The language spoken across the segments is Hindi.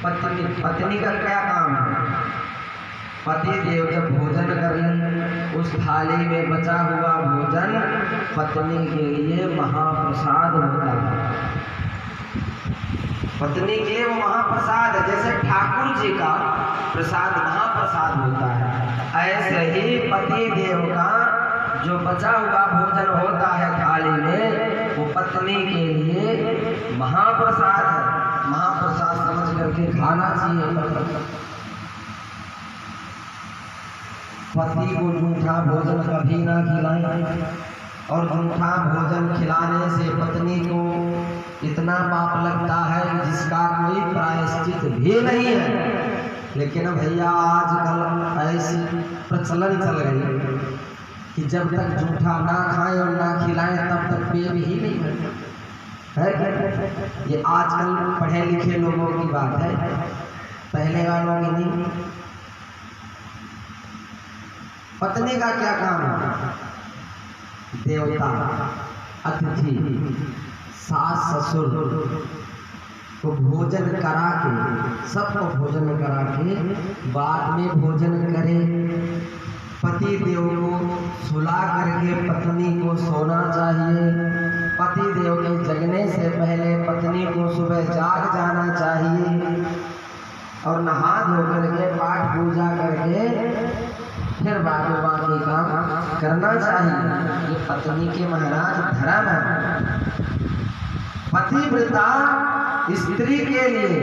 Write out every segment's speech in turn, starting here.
पत्नी का क्या काम है? पति देव जब भोजन कर ले, उस थाली में बचा हुआ भोजन पत्नी के लिए महाप्रसाद होता है। पत्नी के लिए वो महाप्रसाद है। जैसे ठाकुर जी का प्रसाद महाप्रसाद होता है, ऐसे ही पति देव का जो बचा हुआ भोजन होता है थाली में, वो पत्नी के लिए महाप्रसाद है। महाप्रसाद समझ करके खाना चाहिए। पति को जूठा भोजन कभी ना खिलाएं, और जूठा भोजन खिलाने से पत्नी को इतना पाप लगता है जिसका कोई प्रायश्चित भी नहीं है। लेकिन भैया आजकल ऐसी प्रचलन चल गई कि जब तक जूठा ना खाएं और ना खिलाएं तब तक पेट ही नहीं भरता है क्या? ये आजकल पढ़े लिखे लोगों की बात है, पहले वालों की नहीं। पत्नी का क्या काम है? देवता, अतिथि, सास ससुर को भोजन करा के, सबको भोजन करा के बाद में भोजन करे। पति देव को सुला करके पत्नी को सोना चाहिए। पति देव के जगने से पहले पत्नी को सुबह जाग जाना चाहिए और नहा धो करके पाठ पूजा करके फिर बाकी काम करना चाहिए। ये पत्नी के महाराज धर्म है। पतिव्रता स्त्री के लिए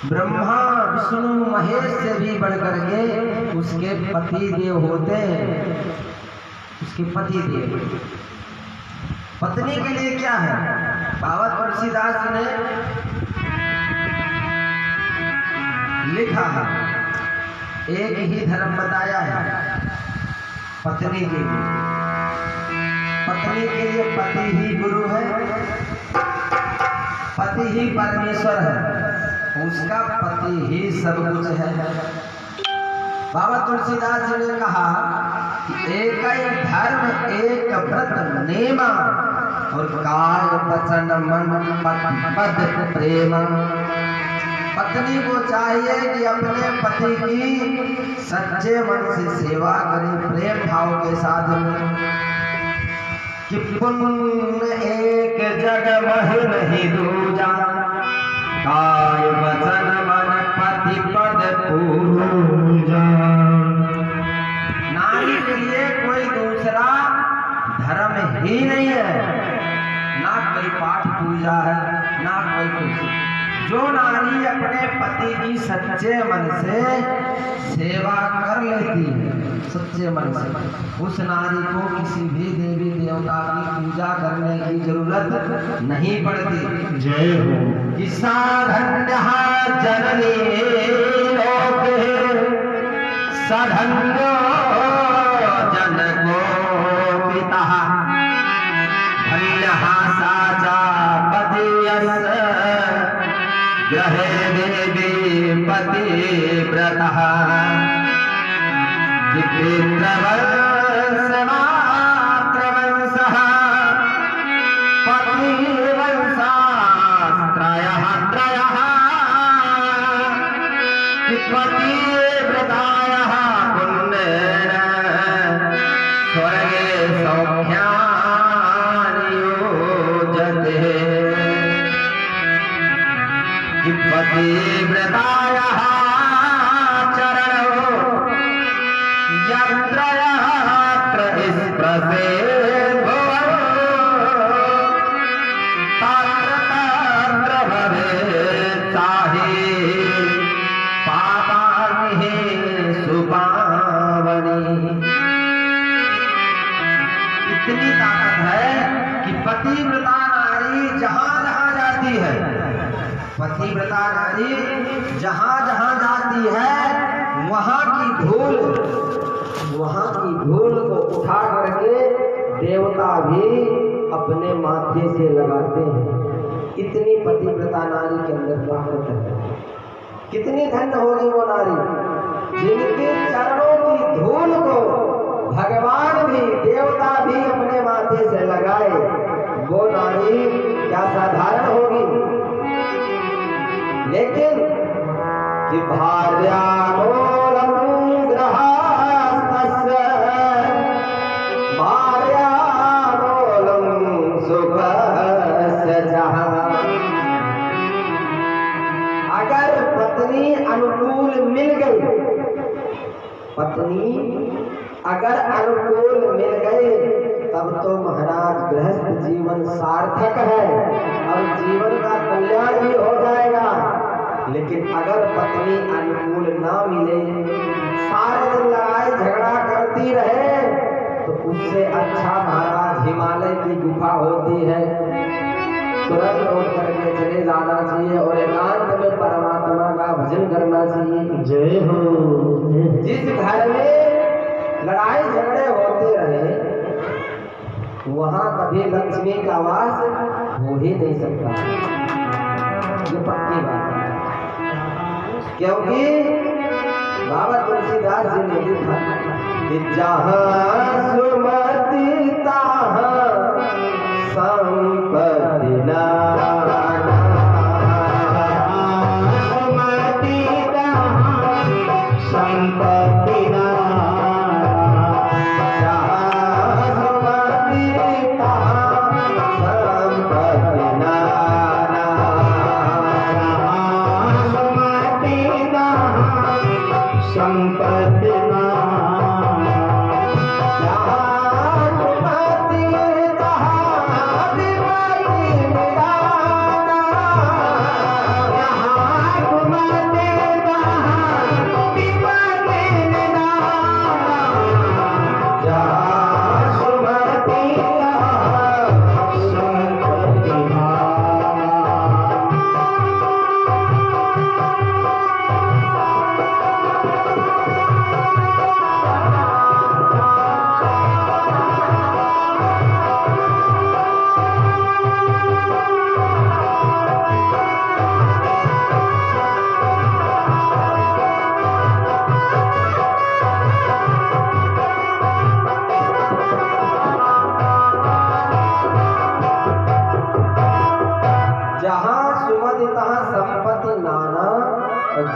ब्रह्मा विष्णु महेश से भी बढ़कर के उसके पति देव होते हैं। उसके पति देव पत्नी के लिए क्या है? बाबा तुलसीदास जी ने लिखा है, एक ही धर्म बताया है पत्नी के लिए। पत्नी के लिए पति ही गुरु है, पति ही परमेश्वर है, उसका पति ही सब कुछ है। बाबा तुलसीदास जी ने कहा कि एक धर्म एक व्रत नेमा, और काय वचन मन पद प्रेमा। पत्नी को चाहिए कि अपने पति की सच्चे मन से सेवा करे, प्रेम भाव के साथ में। कि पुण्य एक जग मह नहीं दूजा, काय वचन मन पति पद पूजा। नारी के लिए कोई दूसरा धर्म ही नहीं है, ना कोई पाठ पूजा है, ना कोई कुछ। जो नारी अपने पति की सच्चे मन से सेवा कर लेती है, सच्चे मन से, उस नारी को किसी भी देवी देवता की पूजा करने की जरूरत नहीं पड़ती। जय हो। साधन्य जननी लोके सधन्यो जनको पिता, धन्यः साचा पतियस् ग्रहे देवी पतिव्रतः। पितृवंश मातृवंशः पतिवंशास्त्रयः त्रयः। पतिव्रतायाः पुण्येन स्वर्गे सौख्यानि योजते। पतिव्रतायाः चरणौ यत्र यत्र स्पृशेत् भुवः, तत्र तत्र भवेत् साहि पापानि सुपावनि। इतनी ताकत है कि पतिव्रता नारी जहां जहां जाती है, पतिव्रता नारी जहां जहां जाती है, वहां की धूल को उठा करके देवता भी अपने माथे से लगाते हैं। इतनी पतिव्रता नारी के अंदर ताकत है। कितनी धन्य होगी वो नारी जिनके चरणों की धूल को भगवान भी, देवता भी अपने माथे से लगाए। वो नारी क्या साधारण होगी। लेकिन कि भार्यामूलं गृहस्थस्य भार्यामूलं सुखस्य जहाँ। अगर पत्नी अनुकूल मिल गई, पत्नी अगर अनुकूल मिल गए तब तो महाराज गृहस्थ जीवन सार्थक है और जीवन का कल्याण भी हो जाएगा। लेकिन अगर पत्नी अनुकूल ना मिले, सारे दिन लड़ाई झगड़ा करती रहे, तो उससे अच्छा महाराज हिमालय की गुफा होती है, तुरंत उठ करके चले जाना चाहिए और एकांत में परमात्मा का भजन करना चाहिए। जय हो। जिस घर में लड़ाई झगड़े होते रहे वहां कभी लक्ष्मी का वास हो ही नहीं सकता, ये पक्की बात है। क्योंकि बाबा तुलसीदास जी ने लिखा कि जहाँ सुमति तहाँ संपत्ति नाना, सुमति तहाँ संपत्ति नाना, जहाँ सुमति तहाँ संपत्ति नाना, जहाँ सुमति तहाँ संपत्ति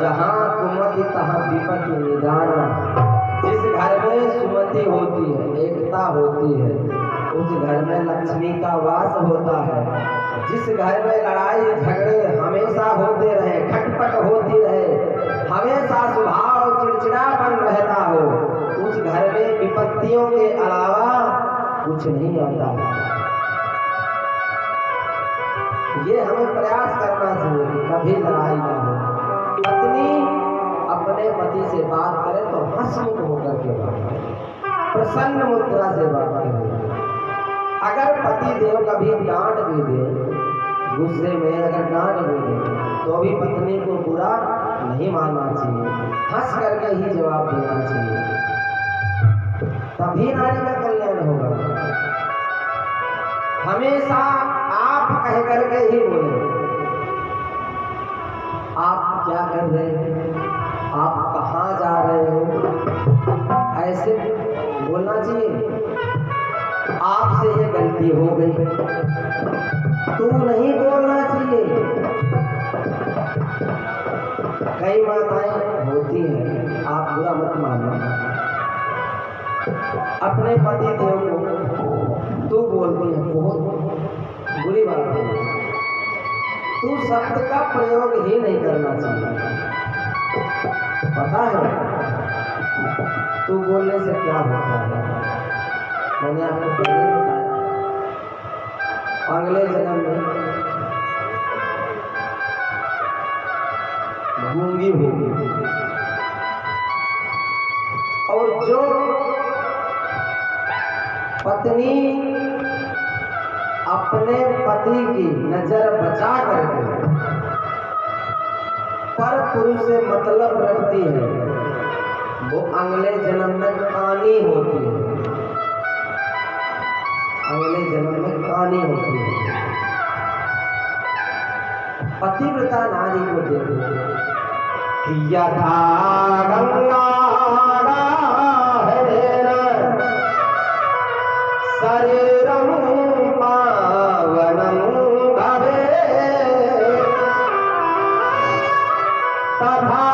जहाँ कुमति तहाँ विपत्ति निदाना। जिस घर में सुमति होती है, एकता होती है, उस घर में लक्ष्मी का वास होता है। जिस घर में लड़ाई झगड़े हमेशा होते रहे, खटपट होती रहे, हमेशा स्वभाव चिड़चिड़ापन रहता हो, उस घर में विपत्तियों के अलावा कुछ नहीं आता है। ये हमें प्रयास करना चाहिए कि कभी लड़ाई ना हो। पत्नी अपने पति से बात करे तो हंसमुख होकर के बात करे, प्रसन्न मुद्रा से बात करे। अगर पति देव कभी डांट भी दे, गुस्से में अगर डांट भी दे, तो भी पत्नी को बुरा नहीं मानना चाहिए, हंस करके ही जवाब देना चाहिए, तभी नारी का कल्याण होगा। हमेशा आप कह करके ही बोले, आप क्या कर रहे हैं, आप कहाँ जा रहे हो, ऐसे बोलना चाहिए। आपसे ये गलती हो गई, तू नहीं बोलना चाहिए। कई माताएं होती हैं, आप बुरा मत मानना, अपने पति देव को तू बोलती है, बहुत बुरी बात है। तू शब्द का प्रयोग ही नहीं करना चाहिए। पता है तू बोलने से क्या होता है, मैंने आपको पहले बताया। अगले जन्म में गूंगी होगी, और जो पत्नी अपने पति की नजर बचा करके पर पुरुष से मतलब रखती है, वो अगले जन्म में कानी होती है, अगले जन्म में कानी होती है। पतिव्रता नारी को देखो कि यथा गंगा शरीरम पावनम भवे तथा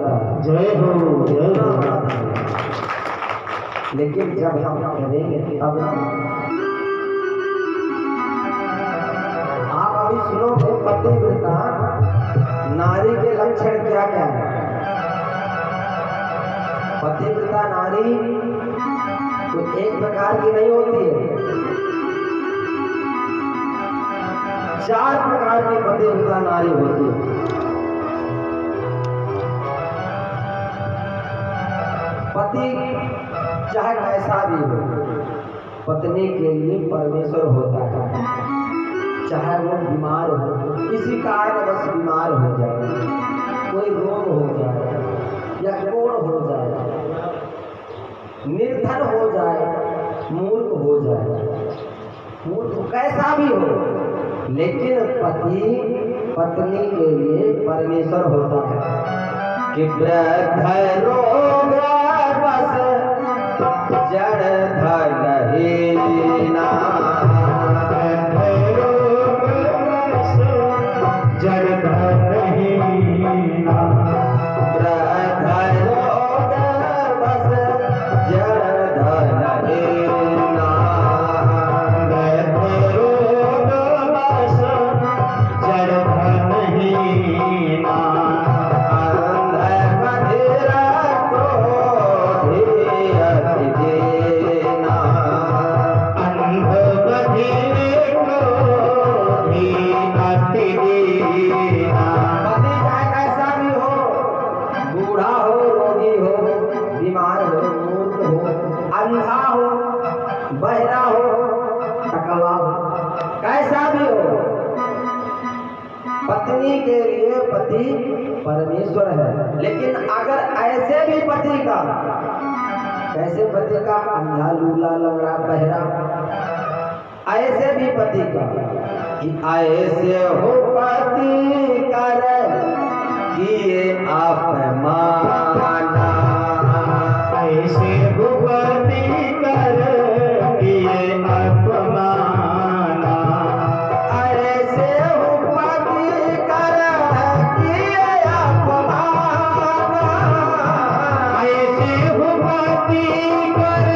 माता। जय हो जय हो। लेकिन जब हम करेंगे तब आप अभी सुनोगे पतिव्रता नारी के लक्षण क्या क्या है। पतिव्रता नारी तो एक प्रकार की नहीं होती है, 4 प्रकार की पतिव्रता नारी होती है। पति चाहे कैसा भी हो, पत्नी के लिए परमेश्वर होता है। चाहे वो बीमार हो, किसी कारणवश बीमार हो जाए, कोई रोग हो जाए या कोढ़ हो जाए, निर्धन हो जाए, मूर्ख हो जाए, मूर्ख कैसा भी हो, लेकिन पति पत्नी के लिए परमेश्वर होता है। कि वृद्ध रोग बस जड़ धरहीना, जड़ धरहीना, वृद्ध रोग बस जड़ धरहीना, वृद्ध रोग बस जड़ धरहीना, अंधा हो, बहरा हो, टकला हो, कैसा भी हो, पत्नी के लिए पति परमेश्वर है। लेकिन अगर ऐसे भी पति का, कैसे पति का, अंधा, लूला, लंगड़ा, बहरा, ऐसे भी पति का, कि ऐसे हो पति कर किए अपमाना, ऐसे भुपति कर किए अपमाना, ऐसे भुपति कर किए अपमाना, ऐसे भुपति कर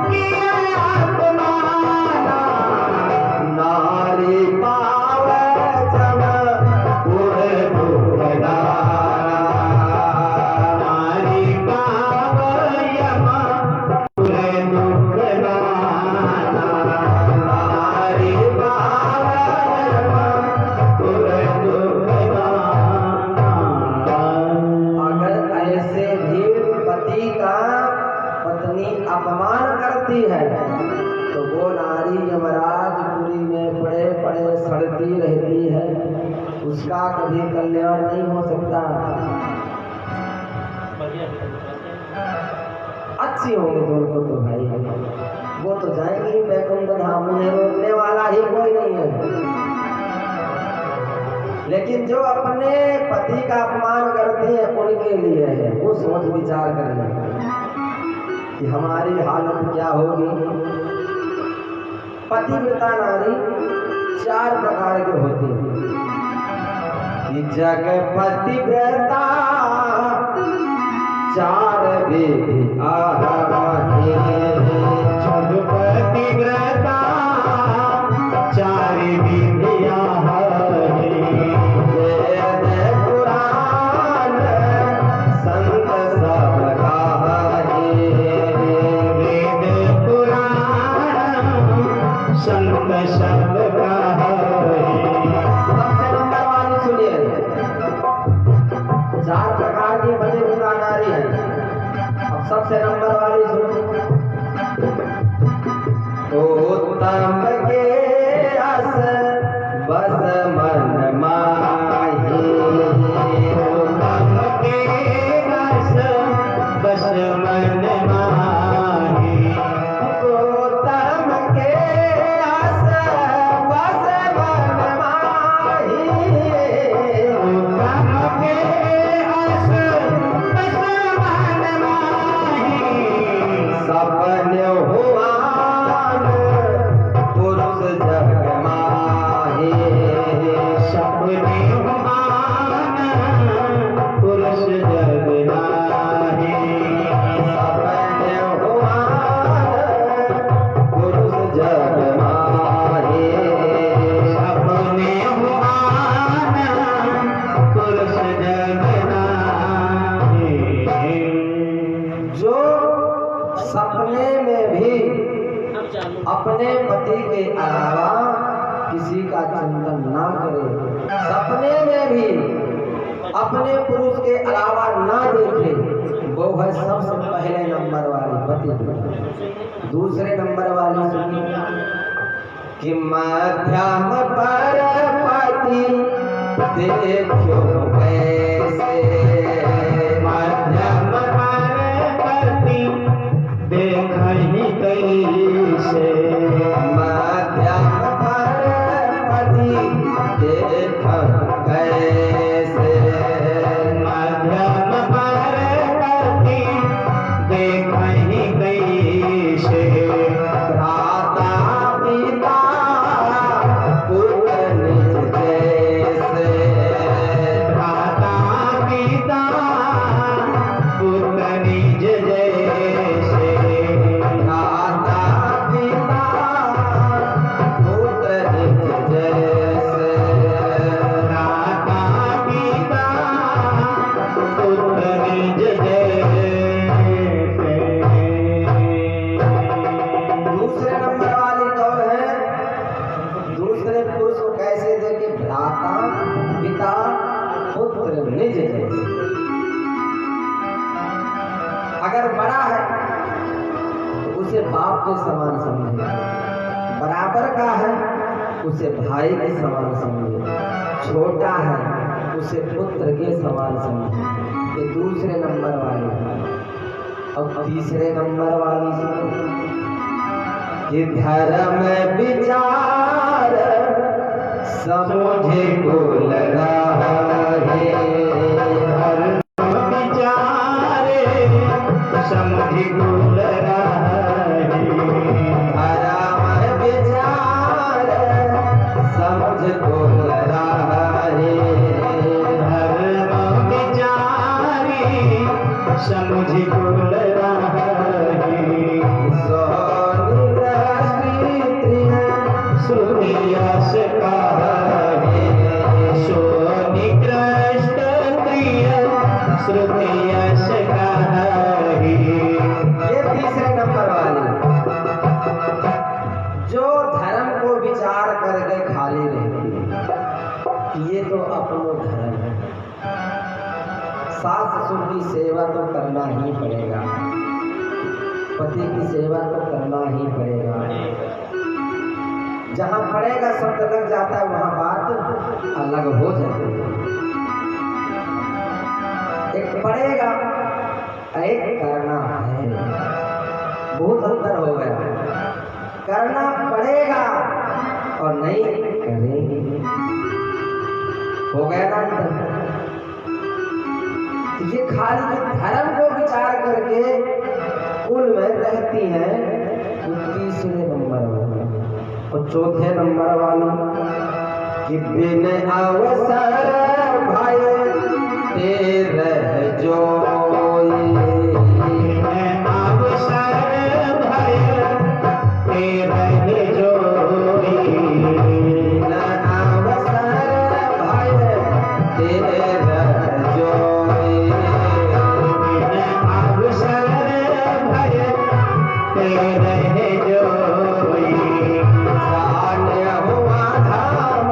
किए अपमाना, नारी पावे जब पुर दुखदाना, नारी पाव यमा पुर दुखदाना, नारी पावे पुर दुखदाना। अगर ऐसे भी पति का पत्नी अपमान करती है तो वो नारी यमराजपुरी में पड़े पड़े सड़ती रहती है, उसका कभी कल्याण नहीं हो सकता। अच्छी होंगे तो उनको तो भाई वो तो जाएंगी वैकुंठ धाम, उन्हें रोकने वाला ही कोई नहीं है। लेकिन जो अपने पति का अपमान करते हैं उनके लिए है, वो सोच विचार करें कि हमारी हालत क्या होगी। पतिव्रता नारी 4 प्रकार की होती है। कि जग पतिव्रता 4 विधि आहे, जग पतिव्रता 4 विधिया है, वेद पुराण संत सब गाहे, वेद पुराण संत सब गाहे। सबसे नंबर वाली सुनिए, 4 प्रकार की पतिव्रता नारी है। अब सबसे नंबर वाली सुनो। अपने पति के अलावा किसी का चिंतन ना करे, सपने में भी अपने पुरुष के अलावा ना देखे, वो है सबसे पहले नंबर वाली पति। दूसरे नंबर वाली सुनी कि मध्यम पर पति देखो कैसे, मध्यम पर पति देखहि कैसे, मध्यम पर पति देखो कैसे, मध्यम पर पति देखहि कैसे, भ्राता पिता पुत्र निज जैसे, भ्राता पिता पुत्र निज जैसे, भ्राता पिता पुत्र निज जैसे, भ्राता पिता पुत्र निज जैसे। दूसरे नंबर वाली कौन है? दूसरे पुरुष को कैसे देखे? भ्राता पिता पुत्र निज जैसे। अगर बड़ा है तो उसे बाप के समान समझे, बराबर का है उसे भाई के समान समझे, छोटा है उसे पुत्र के समान समझे। ये दूसरे नंबर वाली है। अब तीसरे नंबर वाली सुनो कि धर्म विचार समझे को लगा है, धर्म विचारे समझि गुल रहे, धर्म विचार समझ को लगा है, धर्म विचारी समझि गुल रहे, सोनी दृष्टि सुनियस कहे, सोनिकृष्ट प्रिय श्रुतियस कहे। ये तीसरे नंबर वाली जो धर्म को विचार करके खाली रहती है, ये तो अपनो धर्म है। सास ससुर की सेवा तो करना ही पड़ेगा, पति की सेवा तो करना ही पड़ेगा। जहाँ पड़ेगा शब्द लग जाता है वहाँ बात अलग हो जाती है। एक पड़ेगा एक करना है, बहुत अंतर हो गया। करना पड़ेगा और नहीं करेंगे, हो गया ना अंतर। ये खाली जो धर्म को विचार करके कुल में रहती है वो तीसरे नंबर वाली। और चौथे नंबर वाली कि बिन अवसर भय तेरह जोई, अवसर भय तेरह जोई, बिन अवसर भय तेरह जोई, अवसर भय तेरह जोई, जाने हुआ धाम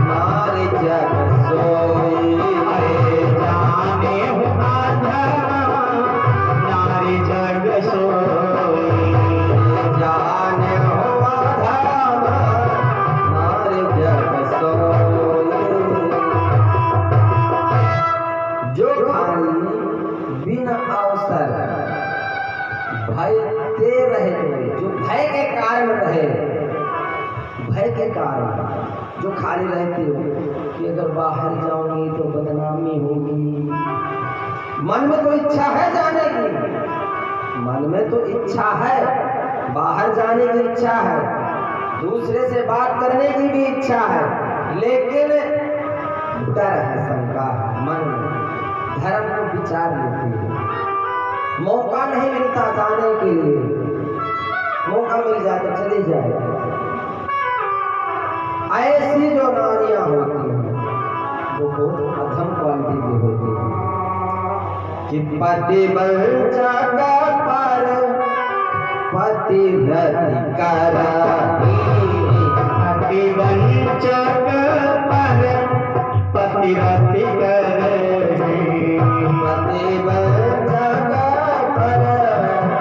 नारी जग सोई, अरे जाने हुआ धर्म नारी जग सोई, जाने हुआ धाम नारी जग सोई। जो खाली बिना अवसर भय ते रहे, जो भय के कारण रहे, भय के कारण जो खाली रहती हो कि अगर बाहर जाऊंगी तो बदनामी होगी। मन में तो इच्छा है जाने की, मन में तो इच्छा है, बाहर जाने की इच्छा है, दूसरे से बात करने की भी इच्छा है, लेकिन डर है, शंका है मन में। धर्म को विचार लेती है, मौका नहीं मिलता जाने के लिए, मौका मिल जाए तो चली जाए। ऐसी जो नारियां होती हैं वो बहुत अधम क्वालिटी की होती है कि पति बल जगह पर पतिव्रत कराही पतिवंचक पर पतिव्रत करही पतिवंचक पर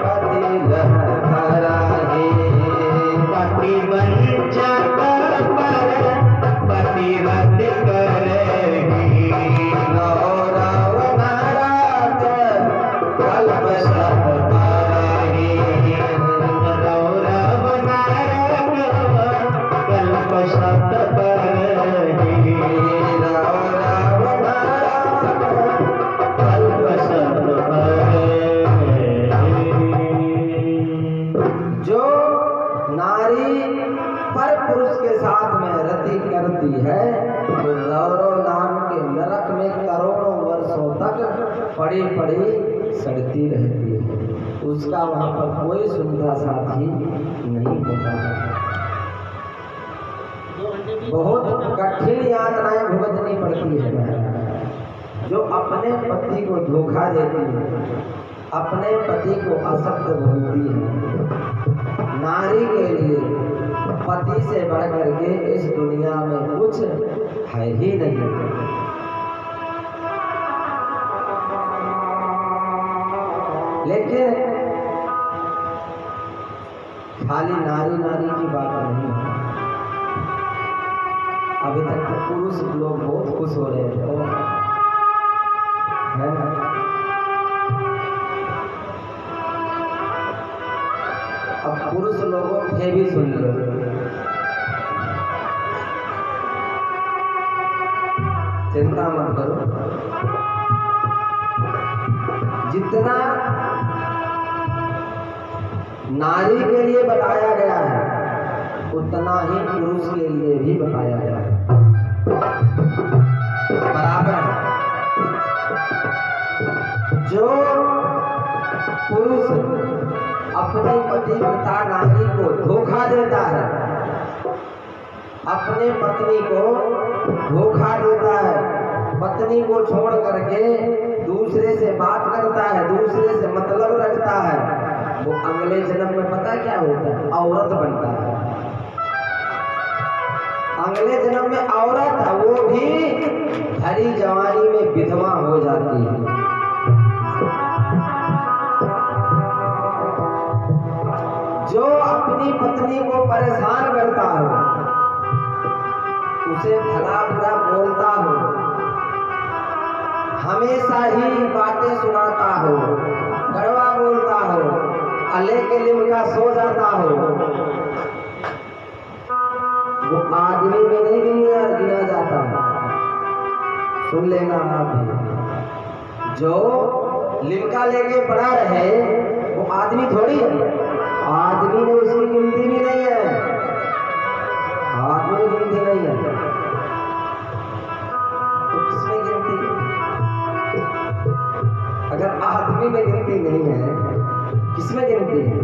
पतिव्रत कराही पतिवंचक पर पतिव्रत करही गौरव नारद कल्प शत कराही गौरव नारद कल्प शत परहि गौरव नारद कल्प शत परहि जो नारी पर पुरुष के साथ में रति करती है वो रौरव नाम के नरक में करोड़ों वर्षों तक पड़ी पड़ी सड़ती रहती है। उसका वहां पर कोई सुविधा साथी नहीं होता है। बहुत कठिन यातनाएं भुगतनी पड़ती है। जो अपने पति को धोखा देती है, अपने पति को असत्य बोलती है, नारी के लिए पति से बढ़ करके इस दुनिया में कुछ है ही नहीं। लेकिन खाली नारी नारी की बात नहीं है। अभी तक तो पुरुष लोग बहुत खुश हो रहे थे है ना? अब पुरुष लोगों के भी सुन लो। चिंता मत करो, जितना नारी के लिए बताया गया है उतना ही पुरुष के लिए भी बताया गया है, बराबर है। जो पुरुष अपनी पतिव्रता नारी को धोखा देता है, अपने पत्नी को धोखा देता है, पत्नी को छोड़ करके दूसरे से बात करता है, दूसरे से मतलब रखता है, वो अगले जन्म में पता क्या होता है? औरत बनता है। अगले जन्म में औरत है, वो भी हरी जवानी में विधवा हो जाती है। जो अपनी पत्नी को परेशान करता हो, उसे भला बुरा बोलता हो, हमेशा ही बातें सुनाता हो, कड़वा बोलता हो, अले के लिमका सो जाता हो, वो आदमी में नहीं गिना जाता। सुन लेना आप भी, जो लिमका लेके पड़ा रहे वो आदमी थोड़ी है, आदमी में उसकी गिनती भी नहीं है, आदमी में गिनती नहीं है, तो किसमें गिनती है? अगर आदमी में गिनती नहीं है, किसमें गिनती है?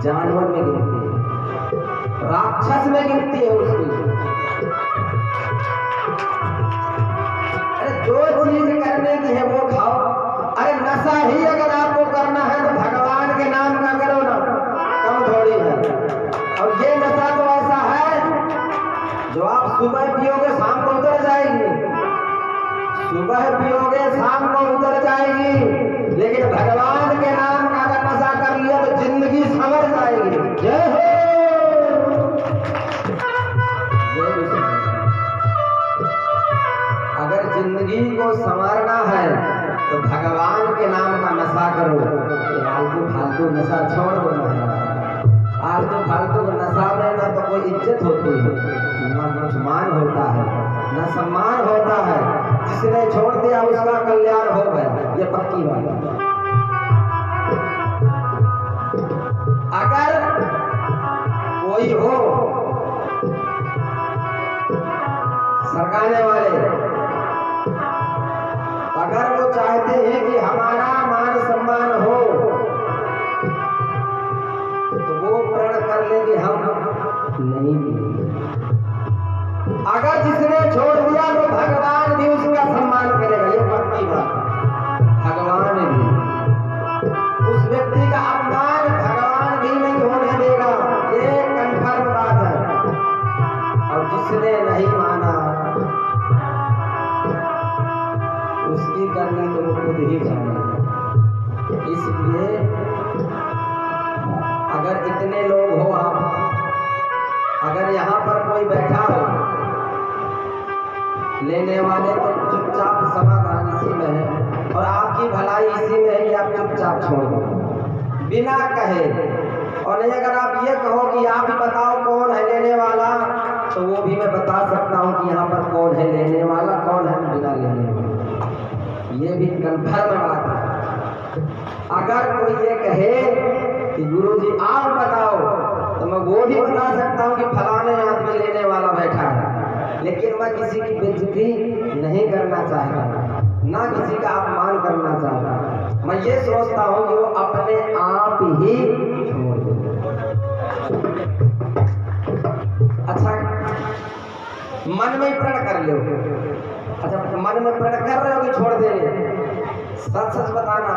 जानवर में गिनती है, राक्षस में गिनती है उसकी। अरे जो चीज करने की है वो खाओ। अरे नशा ही अगर आपको करना है तो भगवान के नाम का करो ना, कम थोड़ी है। और ये नशा तो ऐसा है जो आप सुबह पियोगे शाम को उतर जाएगी, सुबह पियोगे शाम को उतर जाएगी, लेकिन भगवान के नाम का अगर नशा कर लिया तो जिंदगी संवर जाएगी। जय हो। अगर जिंदगी को संवारना है तो भगवान के नाम का नशा करो, आलतू फालतू नशा छोड़ दो। आलतू फालतू नशा में ना तो कोई इज्जत होती है, ना कुछ मान होता है, ना सम्मान होता है। जिसने छोड़ दिया उसका कल्याण हो गया, ये पक्की बात है। अगर कोई हो सरकाने वाले, अगर वो चाहते हैं कि हमारा मान सम्मान हो तो वो प्रण कर लेंगे हम नहीं पिएंगे। अगर जिसने छोड़ दिया तो भगवान भी उसका सम्मान करेगा, ये पक्की बात है। भगवान भी, उस व्यक्ति का अपमान भगवान भी नहीं लेने वाले तो चुपचाप समाधान इसी में है और आपकी भलाई इसी में है कि आप चुपचाप छोड़ दो बिना कहे। और नहीं अगर आप ये कहो कि आप ही बताओ कौन है लेने वाला, तो वो भी मैं बता सकता हूँ कि यहाँ पर कौन है लेने वाला, कौन है बिना लेने वाला। ये भी कन्फर्म बात है। अगर कोई ये कहे कि गुरुजी आप बताओ, तो मैं वो भी बता सकता हूँ कि फलाने आदमी लेने वाला बैठा है, लेकिन मैं किसी की बेइज्जती नहीं करना चाहता, ना किसी का अपमान करना चाहता। मैं ये सोचता हूँ कि वो अपने आप ही छोड़ दे। अच्छा, मन में प्रण कर लो। अच्छा, मन में प्रण कर रहे हो कि छोड़ दे? सच सच बताना।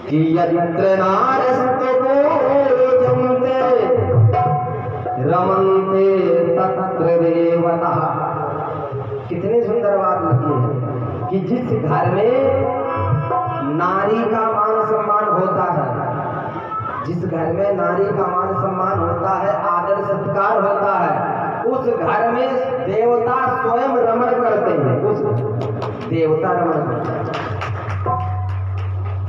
कि यत्र नारस्तु पूज्यन्ते रमन्ते तत्र देवताः। कितनी सुंदर बात लिखी है कि जिस घर में नारी का मान सम्मान होता है, जिस घर में नारी का मान सम्मान होता है, आदर सत्कार होता है, उस घर में देवता स्वयं रमण करते हैं, उस देवता रमण करते हैं।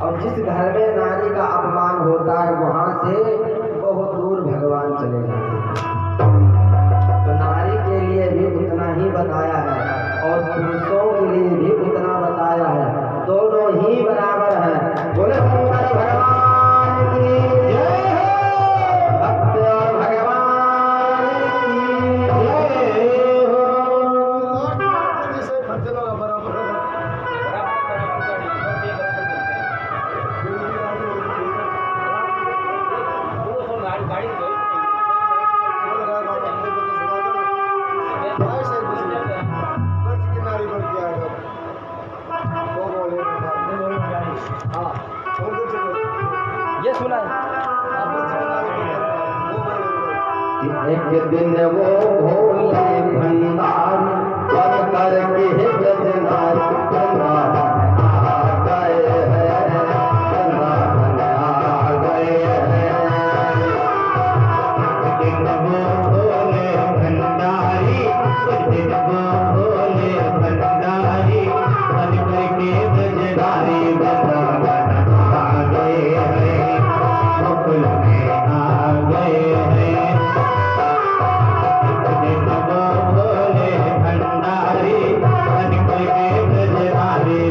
और जिस घर में नारी का अपमान होता है, वहां से बहुत दूर भगवान चले जाते हैं। तो नारी के लिए भी उतना ही बताया है और पुरुषों के लिए भी उतना बताया है, दोनों ही बराबर हैं। बोले शंकर भगवान की जय हो, भक्त और भगवान की जय हो। ये सुना एक दिन वो भोले भंडार बन करके ब्रजनाथ वृंदावन आ गए हैं, वृंदावन आ गए हैं। दिन वो भोले भंडारी, दिन वो भोले भंडारी, बन करके ब्रजधारी वृंदावन आ गए हैं, गोकुल में आ गए हैं। दिन वो भोले भंडारी, बन करके ब्रजधारी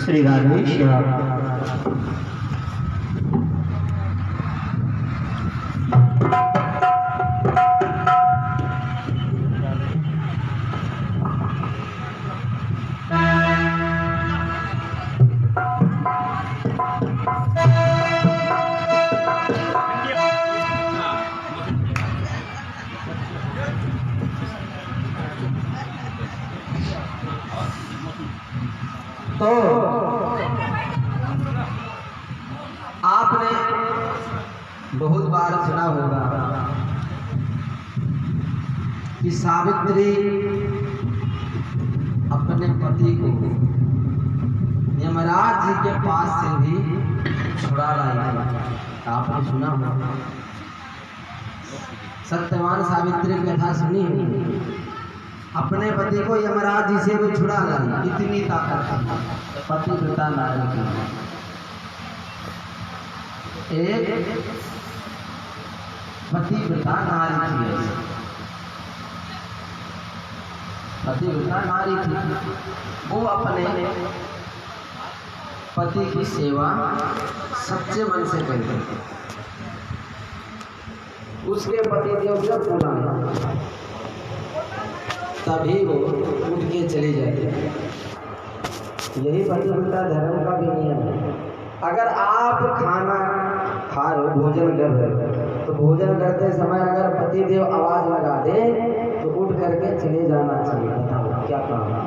श्री राधे श्याम। तो आपने बहुत बार सुना होगा कि सावित्री अपने पति को यमराज जी के पास से भी छुड़ा लाई थी। आपने सुना होगा, सत्यवान सावित्री की कथा सुनी होगी। अपने पति को यमराज जी से भी छुड़ा लाई, इतनी ताकत थी पतिव्रता नारी की। एक पतिव्रता नारी थी, पतिव्रता नारी थी। वो अपने पति की सेवा सच्चे मन से करती थी। उसके पति देव जब बुलाया तभी वो उठ के चली जाती है। यही पतिव्रता धर्म का भी नियम है। अगर आप खाना खा रहे हो, भोजन कर रहे हो, तो भोजन करते समय अगर पति देव आवाज लगा दे तो उठ करके चले जाना चाहिए। बताओ क्या काम है?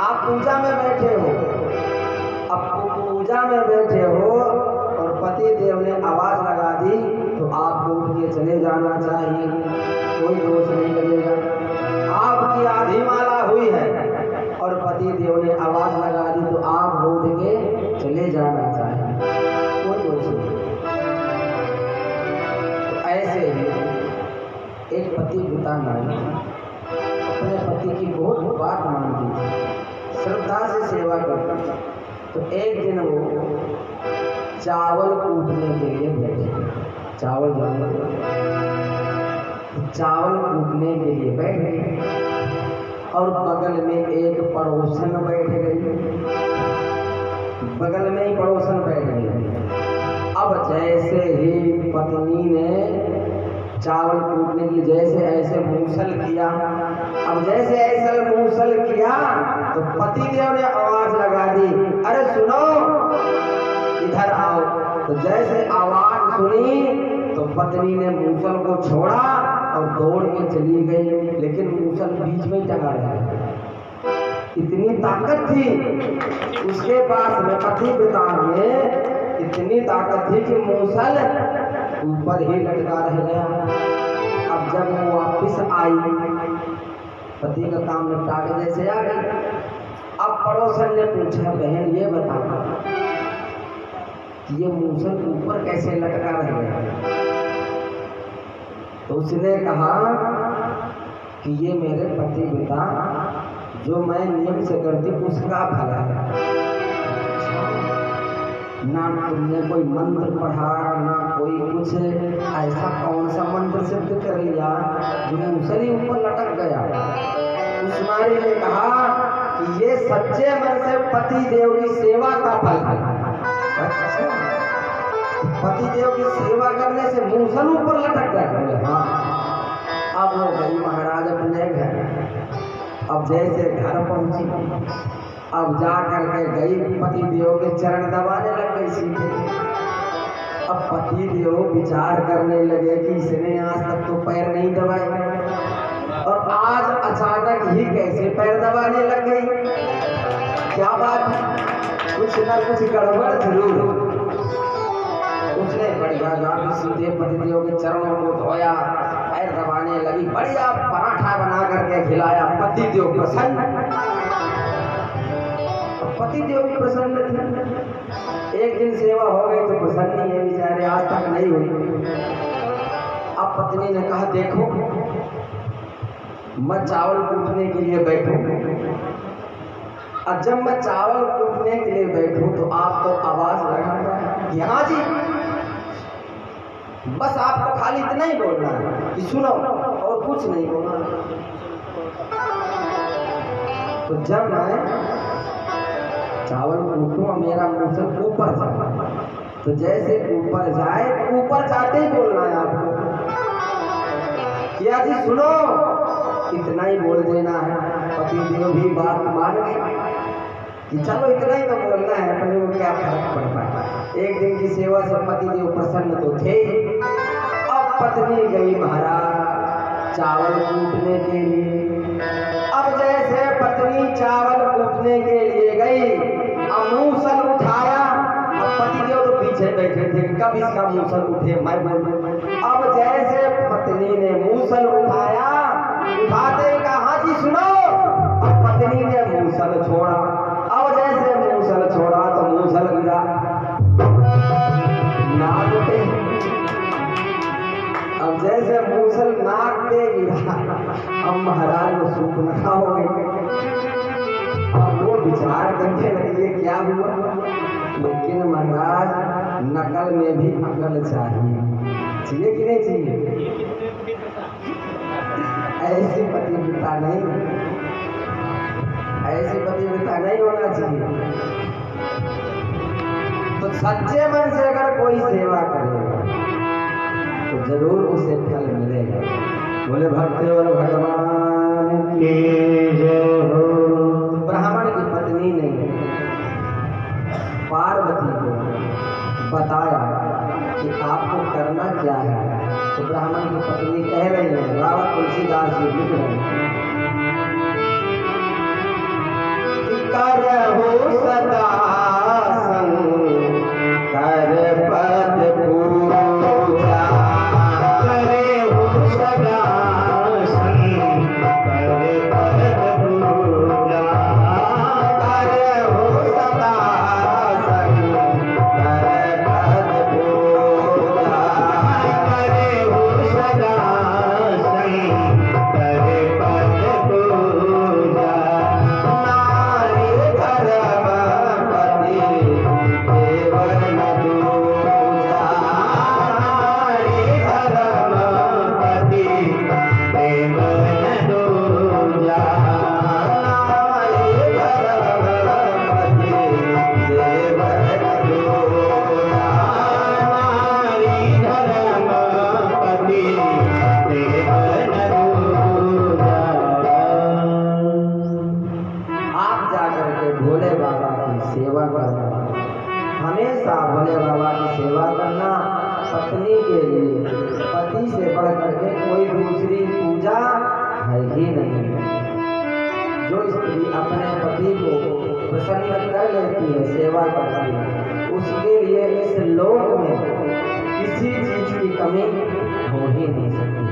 आप पूजा में बैठे हो, अब पूजा में बैठे हो और पति देव ने आवाज लगा दी तो आपको उठ के चले जाना चाहिए, कोई दोष नहीं लगेगा। आपकी आधी माला हुई है और पति देव ने आवाज लगा दी तो आप उठ के चले जाना चाहिए, कोई दोष नहीं। तो ऐसे ही एक पतिव्रता नारी अपने पति की बहुत बात मानती थी, श्रद्धा से सेवा करती थी। तो एक दिन वो चावल कूटने के लिए बैठे, चावल कूटने के लिए बैठ गई और बगल में एक पड़ोसन बैठ गई, बगल में ही पड़ोसन बैठ गई। अब जैसे ही पत्नी ने चावल कूटने की जैसे ऐसे मूसल किया, अब जैसे ऐसे मूसल किया तो पति देव ने आवाज लगा दी, अरे सुनो इधर आओ। तो जैसे आवाज सुनी तो पत्नी ने मूसल को छोड़ा और दौड़ के चली गई, लेकिन मूसल बीच में टंगा रहा। इतनी ताकत थी उसके पास में, पतिव्रता में इतनी ताकत थी कि मूसल ऊपर ही लटका रह गया। अब जब वो वापिस आई, पति का काम निपटा के जैसे आ गई, अब पड़ोसन ने पूछा, बहन ये बता कि ये मूसल ऊपर कैसे लटका रह गया? तो उसने कहा कि ये मेरे पतिव्रता जो मैं नियम से करती उसका भला है। ना तुमने कोई मंत्र पढ़ा, ना कोई कुछ ऐसा कौन सा मंत्र सिद्ध कर लिया जो मूसल ही ऊपर लटक गया? उस नारी ने कहा कि ये सच्चे मन से पति देव की सेवा का फल है। पति देव की सेवा करने से मूसल ऊपर लटक गया। हाँ, अब वो गई महाराज अपने घर। अब जैसे घर पहुंची, अब जा करके गई पति देव के चरण दबाने लग गई सीधे। अब पति देव विचार करने लगे कि इसने आज तक तो पैर नहीं दबाए और आज अचानक ही कैसे पैर दबाने लग गई? क्या बात है, कुछ ना कुछ गड़बड़ जरूर। उसने बढ़िया जाकर सीधे पतिदेव के चरणों को धोया, पैर दबाने लगी, बढ़िया पराठा बना करके खिलाया। पतिदेव प्रसन्न, पतिदेव भी प्रसन्न थे। एक दिन सेवा हो गई तो प्रसन्न ही है बेचारे, आज तक नहीं हुई। अब पत्नी ने कहा, देखो मैं चावल कूटने के लिए बैठूं, और जब मैं चावल कूटने के लिए बैठूं तो आपको आवाज लगा कि हाँ जी, बस आपको खाली इतना ही बोलना है कि सुनो, और कुछ नहीं बोलना। तो जब मैं चावल कूटूं और मेरा मूसल ऊपर जाए, तो जैसे ऊपर जाए ऊपर जाते ही बोलना है आपको, किया जी सुनो, इतना ही बोल देना है। पति देव भी बात मान गए कि चलो इतना ही तो बोलना है, अपने को क्या फर्क पड़ता है। एक दिन की सेवा से पति देव प्रसन्न तो थे। अब पत्नी गई महाराज चावल कूटने के लिए। अब जैसे पत्नी चावल कूटने के लिए गई, अब मूसल उठाया, अब पति देव तो पीछे बैठे थे, कब इसका मूसल उठे मैं। अब जैसे पत्नी ने मूसल उठाया, उठाते ही कहा हाँ जी सुनो, अब पत्नी ने मूसल छोड़ा। अब जैसे मूसल छोड़ा तो मूसल गिरा, नाक पे। अब जैसे मूसल नाक पे गिरा, अब महाराज को सूखना हो गई। अब वो विचार करने लगे क्या हुआ, लेकिन महाराज नकल में भी अकल चाहिए, चाहिए कि नहीं चाहिए? ऐसे पतिव्रता नहीं, ऐसे पतिव्रता नहीं होना चाहिए। तो सच्चे मन से अगर कोई सेवा करेगा तो जरूर उसे फल मिलेगा। बोले भक्त और भगवान की जय हो। ब्राह्मण की पत्नी ने पार्वती को बताया कि आपको करना क्या है। तो ब्राह्मण की पत्नी कह रही है, रावा तुलसीदास जी लिख रहे हैं, करहु सदा कर पद पूजा, करहु सदा कर पद पूजा, करहु सदा कर पद पूजा, करहु सदा कर पद पूजा। भोले बाबा की सेवा करना, हमेशा भोले बाबा की सेवा करना। पत्नी के लिए पति से बढ़ करके कोई दूसरी पूजा है ही नहीं। जो स्त्री अपने पति को प्रसन्न कर लेती है, सेवा करती है, उसके लिए इस लोक में किसी चीज की कमी हो ही नहीं सकती।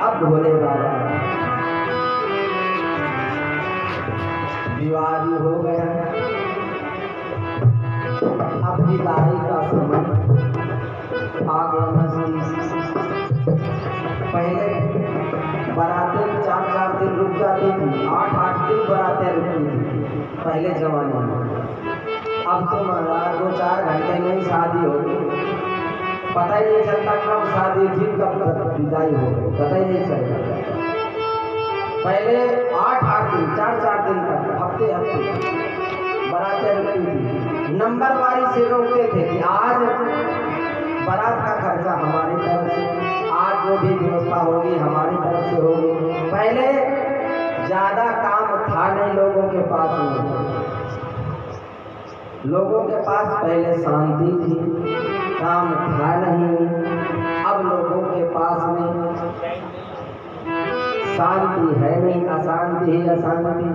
अब भोले बाबा विवाह भी हो गया, अब विदाई का समय आ गया नजदीक। पहले बारातें 4-4 दिन रुक जाती थी, 8-8 दिन बारातें रुकती थी पहले जमाने में। अब तो महाराज 2-4 घंटे में ही शादी होगी, पता ही नहीं चलता कब शादी थी कब विदाई हो गई, पता ही नहीं चलता। पहले 8-8 दिन 4-4 दिन तक हफ्ते बारातें रुकती थी। नंबरवारी से रोकते थे कि आज बारात का खर्चा हमारी तरफ से, आज जो भी व्यवस्था होगी हमारी तरफ से होगी। पहले ज्यादा काम था नहीं लोगों के पास में, लोगों के पास पहले शांति थी, काम था नहीं। अब लोगों के पास में शांति है नहीं, अशांति ही अशांति,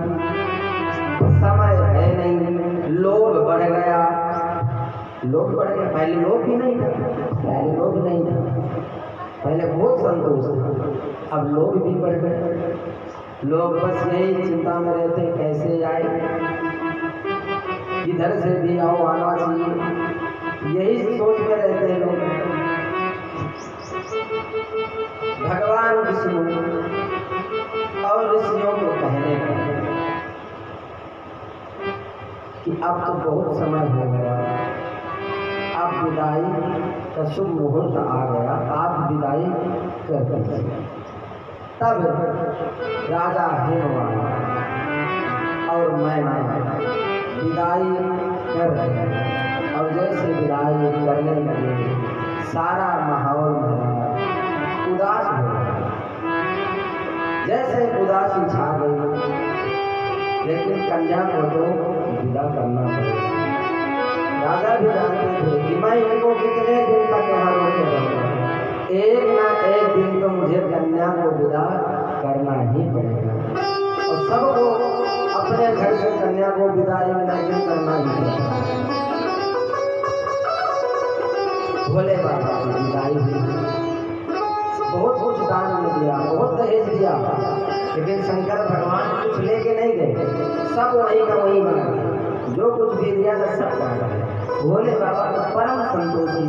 समय है नहीं, लोभ बढ़ गया, लोभ बढ़ गया। पहले लोभ भी नहीं था, पहले लोभ नहीं था, पहले बहुत संतोष था, अब लोभ भी बढ़ गया। लोग बस यही चिंता में रहते कैसे आए, किधर से भी आओ आना चाहिए, यही सोच में रहते हैं लोग। भगवान विष्णु और ऋषियों को कहने का कि अब तो बहुत समय हो गया, अब विदाई का शुभ मुहूर्त आ गया, आप विदाई कर दीजिए। तब राजा हेमवान और मैना विदाई कर रहे हैं और जैसे विदाई करने लगे सारा माहौल उदास हो गया, जैसे उदासी छा गई। लेकिन कन्या को तो विदा करना पड़ेगा। राजा भी जानते थे कि मैं इनको कितने दिन तक यहाँ रोके रहूँगा, एक ना एक दिन तो मुझे कन्या को विदा करना ही पड़ेगा। और सबको अपने घर से कन्या को विदाई नहीं करना ही पड़ेगा। भोले बाबा की विदाई हुई, बहुत कुछ दान में दिया, बहुत दहेज दिया, लेकिन शंकर भगवान कुछ लेके नहीं गए, सब वहीं का वहीं बना गया। जो कुछ भी दिया था सब बना गया। भोले बाबा तो परम संतोषी,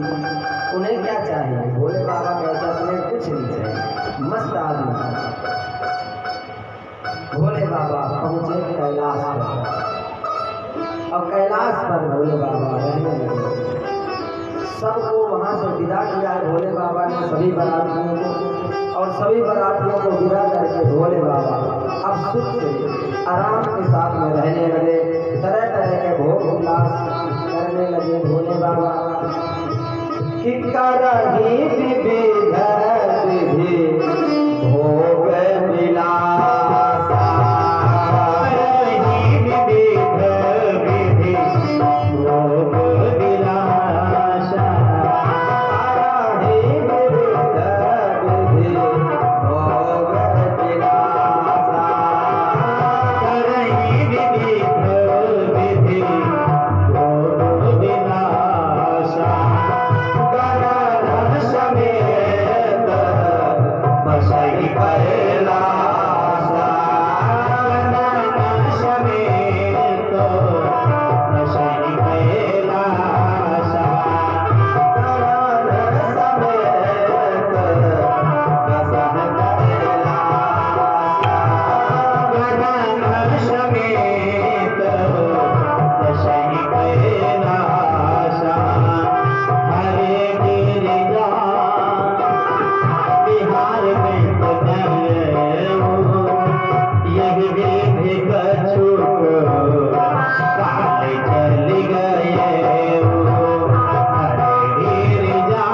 उन्हें क्या चाहिए? भोले बाबा कहते उन्हें कुछ नहीं चाहिए, मस्त आदमी। भोले बाबा पहुंचे कैलाश पर, और कैलाश पर भोले बाबा रहने लगे। सबको वहां से विदा किया भोले बाबा ने, सभी बारातियों को, और सभी बारातियों को विदा करके भोले बाबा अब सुख से आराम के साथ में रहने लगे। तरह तरह के भोग विलास करने लगे भोले बाबा। कि करही विविध विधि भोग विलासा, करही विविध विधि भोग विलासा, करही विविध विधि भोग विलासा, करही विविध विधि भोग विलासा, गगन समेत बसई कैलासा, गगन समेत बसई कैलासा, गगन समेत बसई कैलासा, गगन समेत बसई कैलासा। हरे गिरिजा बिहार में यही विधि कछुक काले चली गए। हरे गिरिजा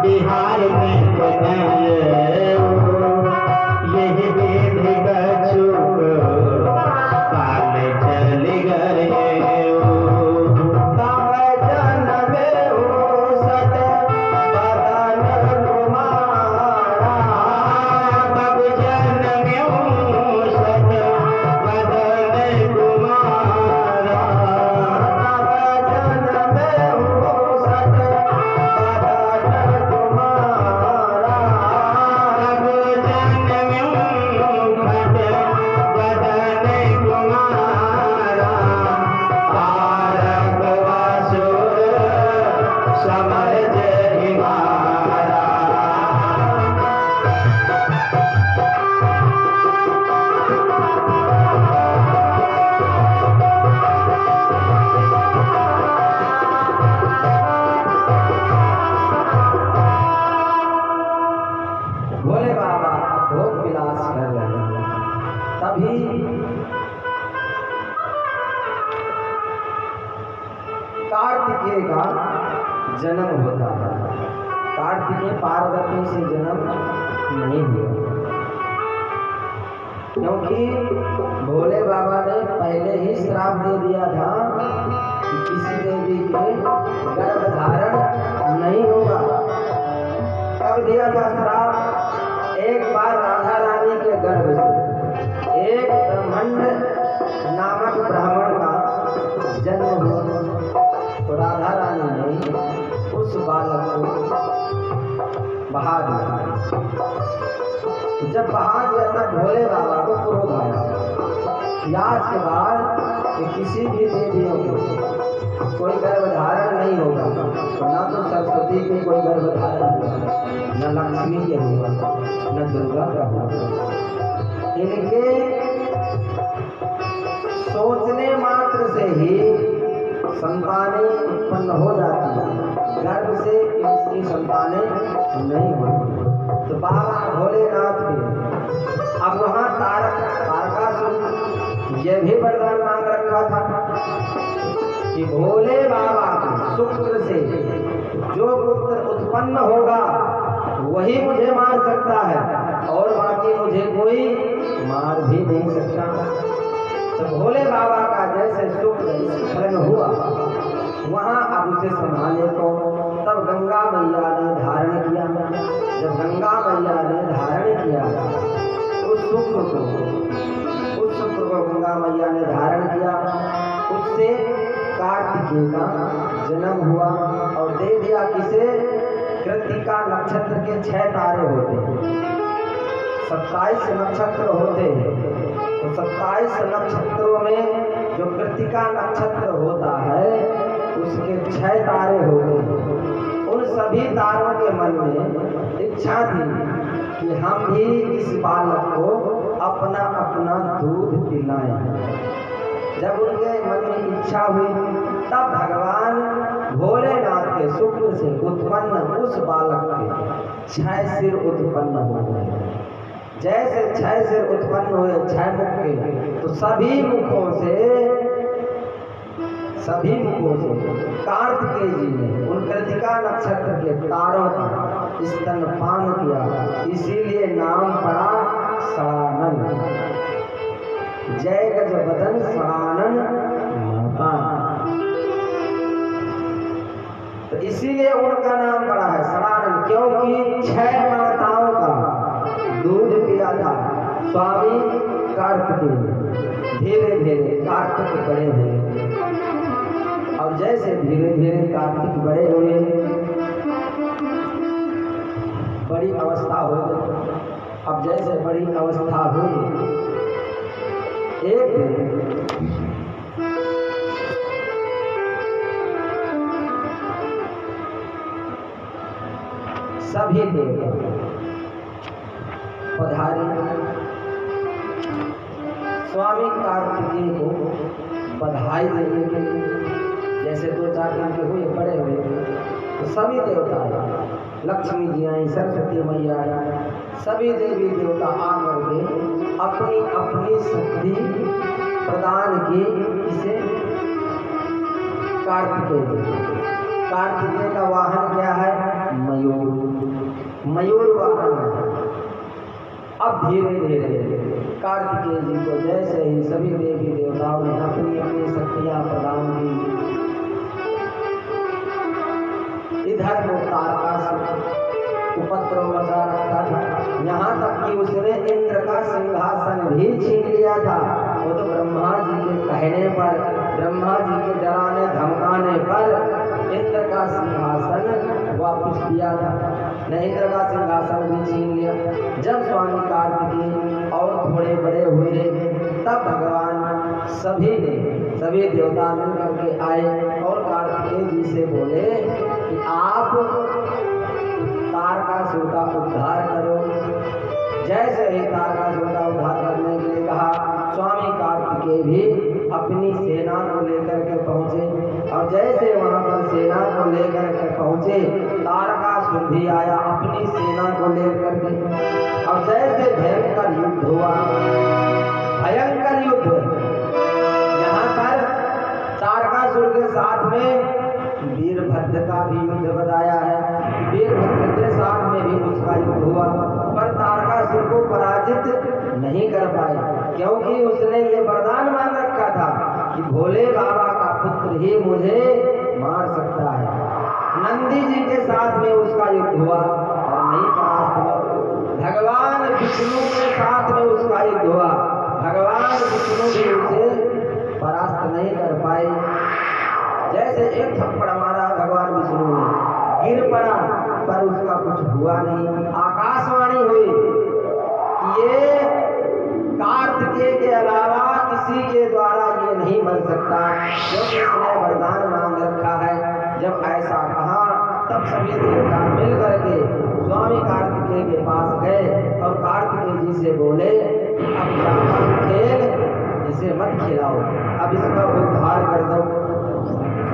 बिहार में यही विधि कछुक काले चली गए। भोले बाबा भोग विलास कर रहे हैं, तभी कार्तिकेय का जन्म होता है। कार्तिकेय पार्वती से जन्म नहीं हुआ, क्योंकि भोले बाबा ने पहले ही श्राप दे दिया था कि किसी देवी के गर्भ धारण नहीं होगा। कब दिया था श्राप? एक बार राधा रानी के गर्भ से एक ब्रह्मंड नामक ब्राह्मण का जन्म हुआ, तो राधा रानी ने उस बालक को बहा दिया। जब बहा दिया तब भोले बाबा को क्रोध आया कि आज के बाद कि किसी भी देवियों को कोई गर्भ धारण नहीं होगा, तो ना तो सरस्वती के कोई गर्भ धारण होगा, न लक्ष्मी के होगा, न दुर्गा का होगा। इनके सोचने मात्र से ही संतानें उत्पन्न हो जाती है, गर्भ से इसकी संतानें नहीं होती। तो बाबा भोलेनाथ के अब वहाँ तारकासुर ये भी वरदान मांग रखा था कि भोले बाबा के शुक्र से जो पुत्र उत्पन्न होगा वही मुझे मार सकता है और बाकी मुझे कोई मार भी नहीं सकता। तो भोले बाबा का जैसे शुक्र स्खलन हुआ वहां अब उसे संभाले तो तब गंगा मैया ने धारण किया। जब गंगा मैया ने धारण किया उस शुक्र को गंगा मैया ने धारण किया, उससे कार्तिकेय का जन्म हुआ और दे दिया किसे? कृत्तिका नक्षत्र के 6 तारे होते हैं, 27 नक्षत्र होते हैं। तो 27 नक्षत्रों में जो कृत्तिका नक्षत्र होता है उसके 6 तारे होते हैं। उन सभी तारों के मन में इच्छा थी कि हम भी इस बालक को अपना अपना दूध पिलाएं। जब उनके मन में इच्छा हुई तब भगवान भोलेनाथ के शुक्र से उत्पन्न उस बालक के 6 सिर उत्पन्न हो गए। जैसे 6 सिर उत्पन्न हुए 6 मुख के, तो सभी मुखों से कार्तिकेय जी ने उन कृत्तिका नक्षत्र के तारों का स्तनपान किया, इसीलिए नाम पड़ा षडानन। जय गज बदन षडानन माता, तो इसीलिए उनका नाम पड़ा है षडानन, क्योंकि 6 माताओं का दूध पिया था स्वामी कार्तिकेय। धीरे धीरे कार्तिक बड़े हुए और जैसे धीरे धीरे कार्तिक बड़े हुए बड़ी अवस्था हो गई। अब जैसे बड़ी अवस्था हुई एक दिन सभी देवता पधारे स्वामी कार्तिकेय को बधाई देने के लिए। जैसे 2-4 दिन के हुए बड़े हुए तो सभी देवता आए, लक्ष्मी जी आई, सरस्वती मैया आई, सभी देवी देवता आकर के अपनी अपनी शक्ति प्रदान की इसे कार्तिकेय का वाहन क्या है? मयूर वाहन है। अब धीरे धीरे कार्तिकेय जी को जैसे ही सभी देवी देवताओं ने अपनी अपनी शक्तियां प्रदान की, इधर वो तारकासुर उपद्रव मचा रखा था, यहाँ तक कि उसने इंद्र का सिंहासन भी छीन लिया था। वो तो ब्रह्मा जी के कहने पर, ब्रह्मा जी के डराने धमकाने पर इंद्र का सिंहासन वापस दिया था, न इंद्र का सिंहासन भी छीन लिया। जब स्वामी कार्तिकेय और थोड़े बड़े हुए तब भगवान सभी देवता मिलकर के आए और कार्तिकेय जी से बोले कि आप तारकासुर का उद्धार करो। जैसे ही तारकासुर का उद्धार करने के लिए कहा, स्वामी कार्तिकेय भी अपनी सेना को लेकर के पहुंचे और जैसे वहां पर सेना को लेकर के पहुंचे तारकासुर भी आया अपनी सेना को लेकर के। और जैसे भयंकर युद्ध हुआ, भयंकर युद्ध, यहाँ पर तारकासुर के साथ में वीरभद्र का भी युद्ध बताया है। वीरभद्र के साथ में भी उसका युद्ध हुआ पर तारकासुर को पराजित नहीं कर पाए, क्योंकि उसने ये वरदान मांग रखा था कि भोले बाबा का पुत्र ही मुझे मार सकता है। नंदी जी के साथ में उसका युद्ध हुआ और नहीं परास्त हुआ। भगवान विष्णु के साथ में उसका युद्ध हुआ, भगवान विष्णु भी उसे परास्त नहीं कर पाए। जैसे एक थप्पड़ मारा भगवान विष्णु ने, गिर पड़ा पर उसका कुछ हुआ नहीं। आकाशवाणी हुई कि ये कार्तिकेय के अलावा किसी के द्वारा ये नहीं बन सकता, क्योंकि इसने वरदान मांग रखा है। जब ऐसा कहा तब सभी देवता मिल करके स्वामी कार्तिकेय के पास गए और कार्तिकेय जी से बोले, अब जाकर खेल, इसे मत खिलाओ, अब इसका उद्धार कर दो।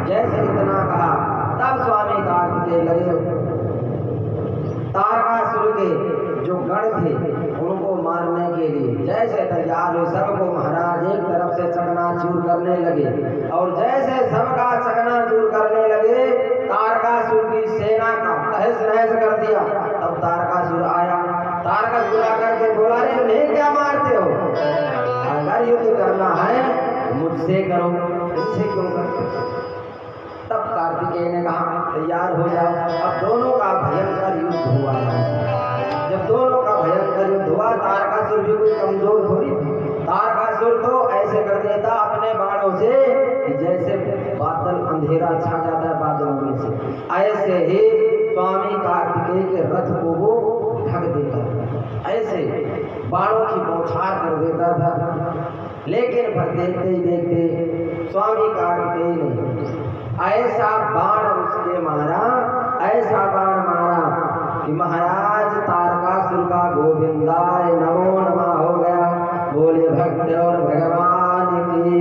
जैसे इतना कहा तब स्वामी कार्तिकेय लगे तारकासुर के जो गण थे उनको मारने के लिए जैसे तैयार हुए सबको महाराज एक तरफ से चकनाचूर करने लगे। और जैसे सबका चकनाचूर करने लगे तारकासुर की सेना का तहस नहस कर दिया। तब तारकासुर आया, तारकासुर आकर के बोला, रे नहीं क्या मारते हो, अगर युद्ध करना है मुझसे करो, इनसे क्यों करते। तब कार्तिकेय ने कहा तैयार हो जाओ। अब दोनों का भयंकर युद्ध हुआ। जब दोनों का भयंकर युद्ध हुआ, तारकासुर भी कोई कमजोर थोड़ी थी। तारकासुर तो ऐसे कर देता अपने बाणों से कि जैसे बादल अंधेरा छा जाता है बादलों में से, ऐसे ही स्वामी कार्तिकेय के रथ को वो ढक देता था, ऐसे बाणों की बौछार कर देता था। लेकिन पर देखते ही देखते स्वामी कार्तिकेय ने ऐसा बाण उसके मारा, ऐसा बाण मारा कि महाराज तारकासुर का गोविंदाय नमो नमः हो गया। बोले भक्त और भगवान की।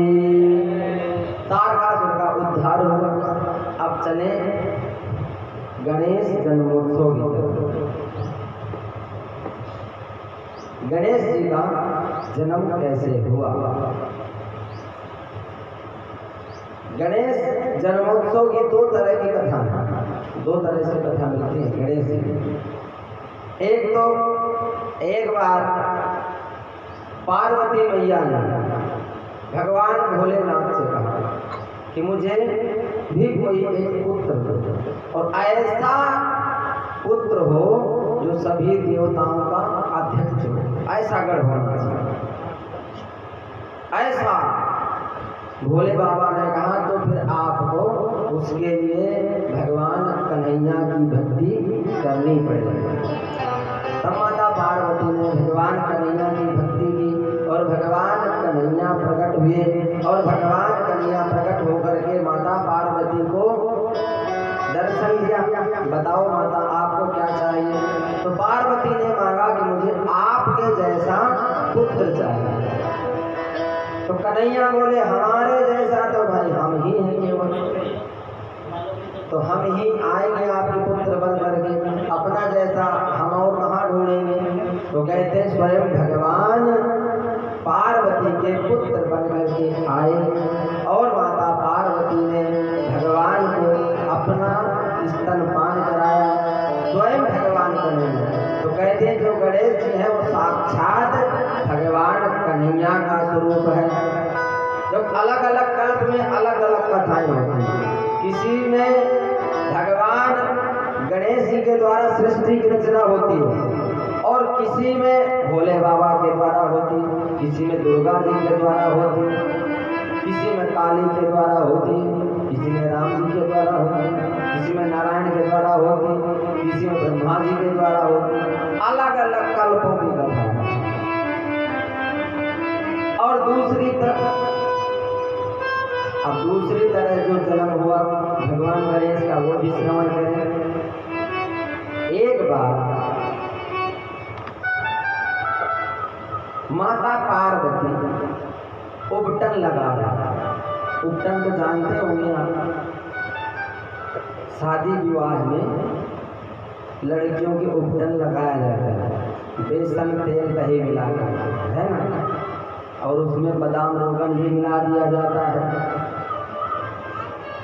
तारकासुर का उद्धार हुआ। अब चले गणेश जन्मोत्सव की तरफ। गणेश जी का जन्म कैसे हुआ। गणेश जन्मोत्सव की दो तरह की कथा है, दो तरह से कथा मिलती है गणेश जी की। एक तो एक बार पार्वती मैया ने भगवान भोलेनाथ से कहा कि मुझे भी कोई एक पुत्र दो, और ऐसा पुत्र हो जो सभी देवताओं का अध्यक्ष हो, ऐसा गढ़ होना चाहिए। ऐसा भोले बाबा ने कहा तो फिर आपको उसके लिए भगवान कन्हैया की भक्ति करनी पड़ेगी। तब माता पार्वती ने भगवान कन्हैया की भक्ति की और भगवान कन्हैया प्रकट हुए। और भगवान कन्हैया प्रकट होकर के माता पार्वती को दर्शन दिया। बताओ माता आपको क्या चाहिए। तो पार्वती ने मांगा कि मुझे आपके जैसा पुत्र चाहिए। तो कन्हैया बोले हमारे जैसा तो भाई हम ही हैं केवल, तो हम ही आएंगे आपके पुत्र बन करके, अपना जैसा हम और कहाँ ढूंढेंगे। तो कहते स्वयं भगवान पार्वती के पुत्र बन करके आए और माता पार्वती ने भगवान को अपना स्तनपान कराया, स्वयं भगवान कन्हैया। तो कहते हैं जो गणेश जी है वो साक्षात भगवान कन्हैया का स्वरूप है। जब अलग अलग कल्प में अलग अलग कथाएं होती हैं, किसी में भगवान गणेश जी के द्वारा सृष्टि की रचना होती है और किसी में भोले बाबा के द्वारा होती, किसी में दुर्गा जी के द्वारा होती, किसी में काली के द्वारा होती, किसी में राम जी के द्वारा होती, किसी में नारायण के द्वारा होती, किसी में ब्रह्मा जी के द्वारा होती। अलग अलग कल्पों की कथा है। और दूसरी तरफ अब दूसरी तरह जो जन्म हुआ भगवान गणेश का वो भी श्रवण करें। एक बार माता पार्वती उपटन लगा रहा। उपटन तो जानते होंगे आप, शादी विवाह में लड़कियों के उपटन लगाया जाता है, बेसन तेल दही मिलाकर, है ना, और उसमें बादाम रोगन भी मिला दिया जाता है।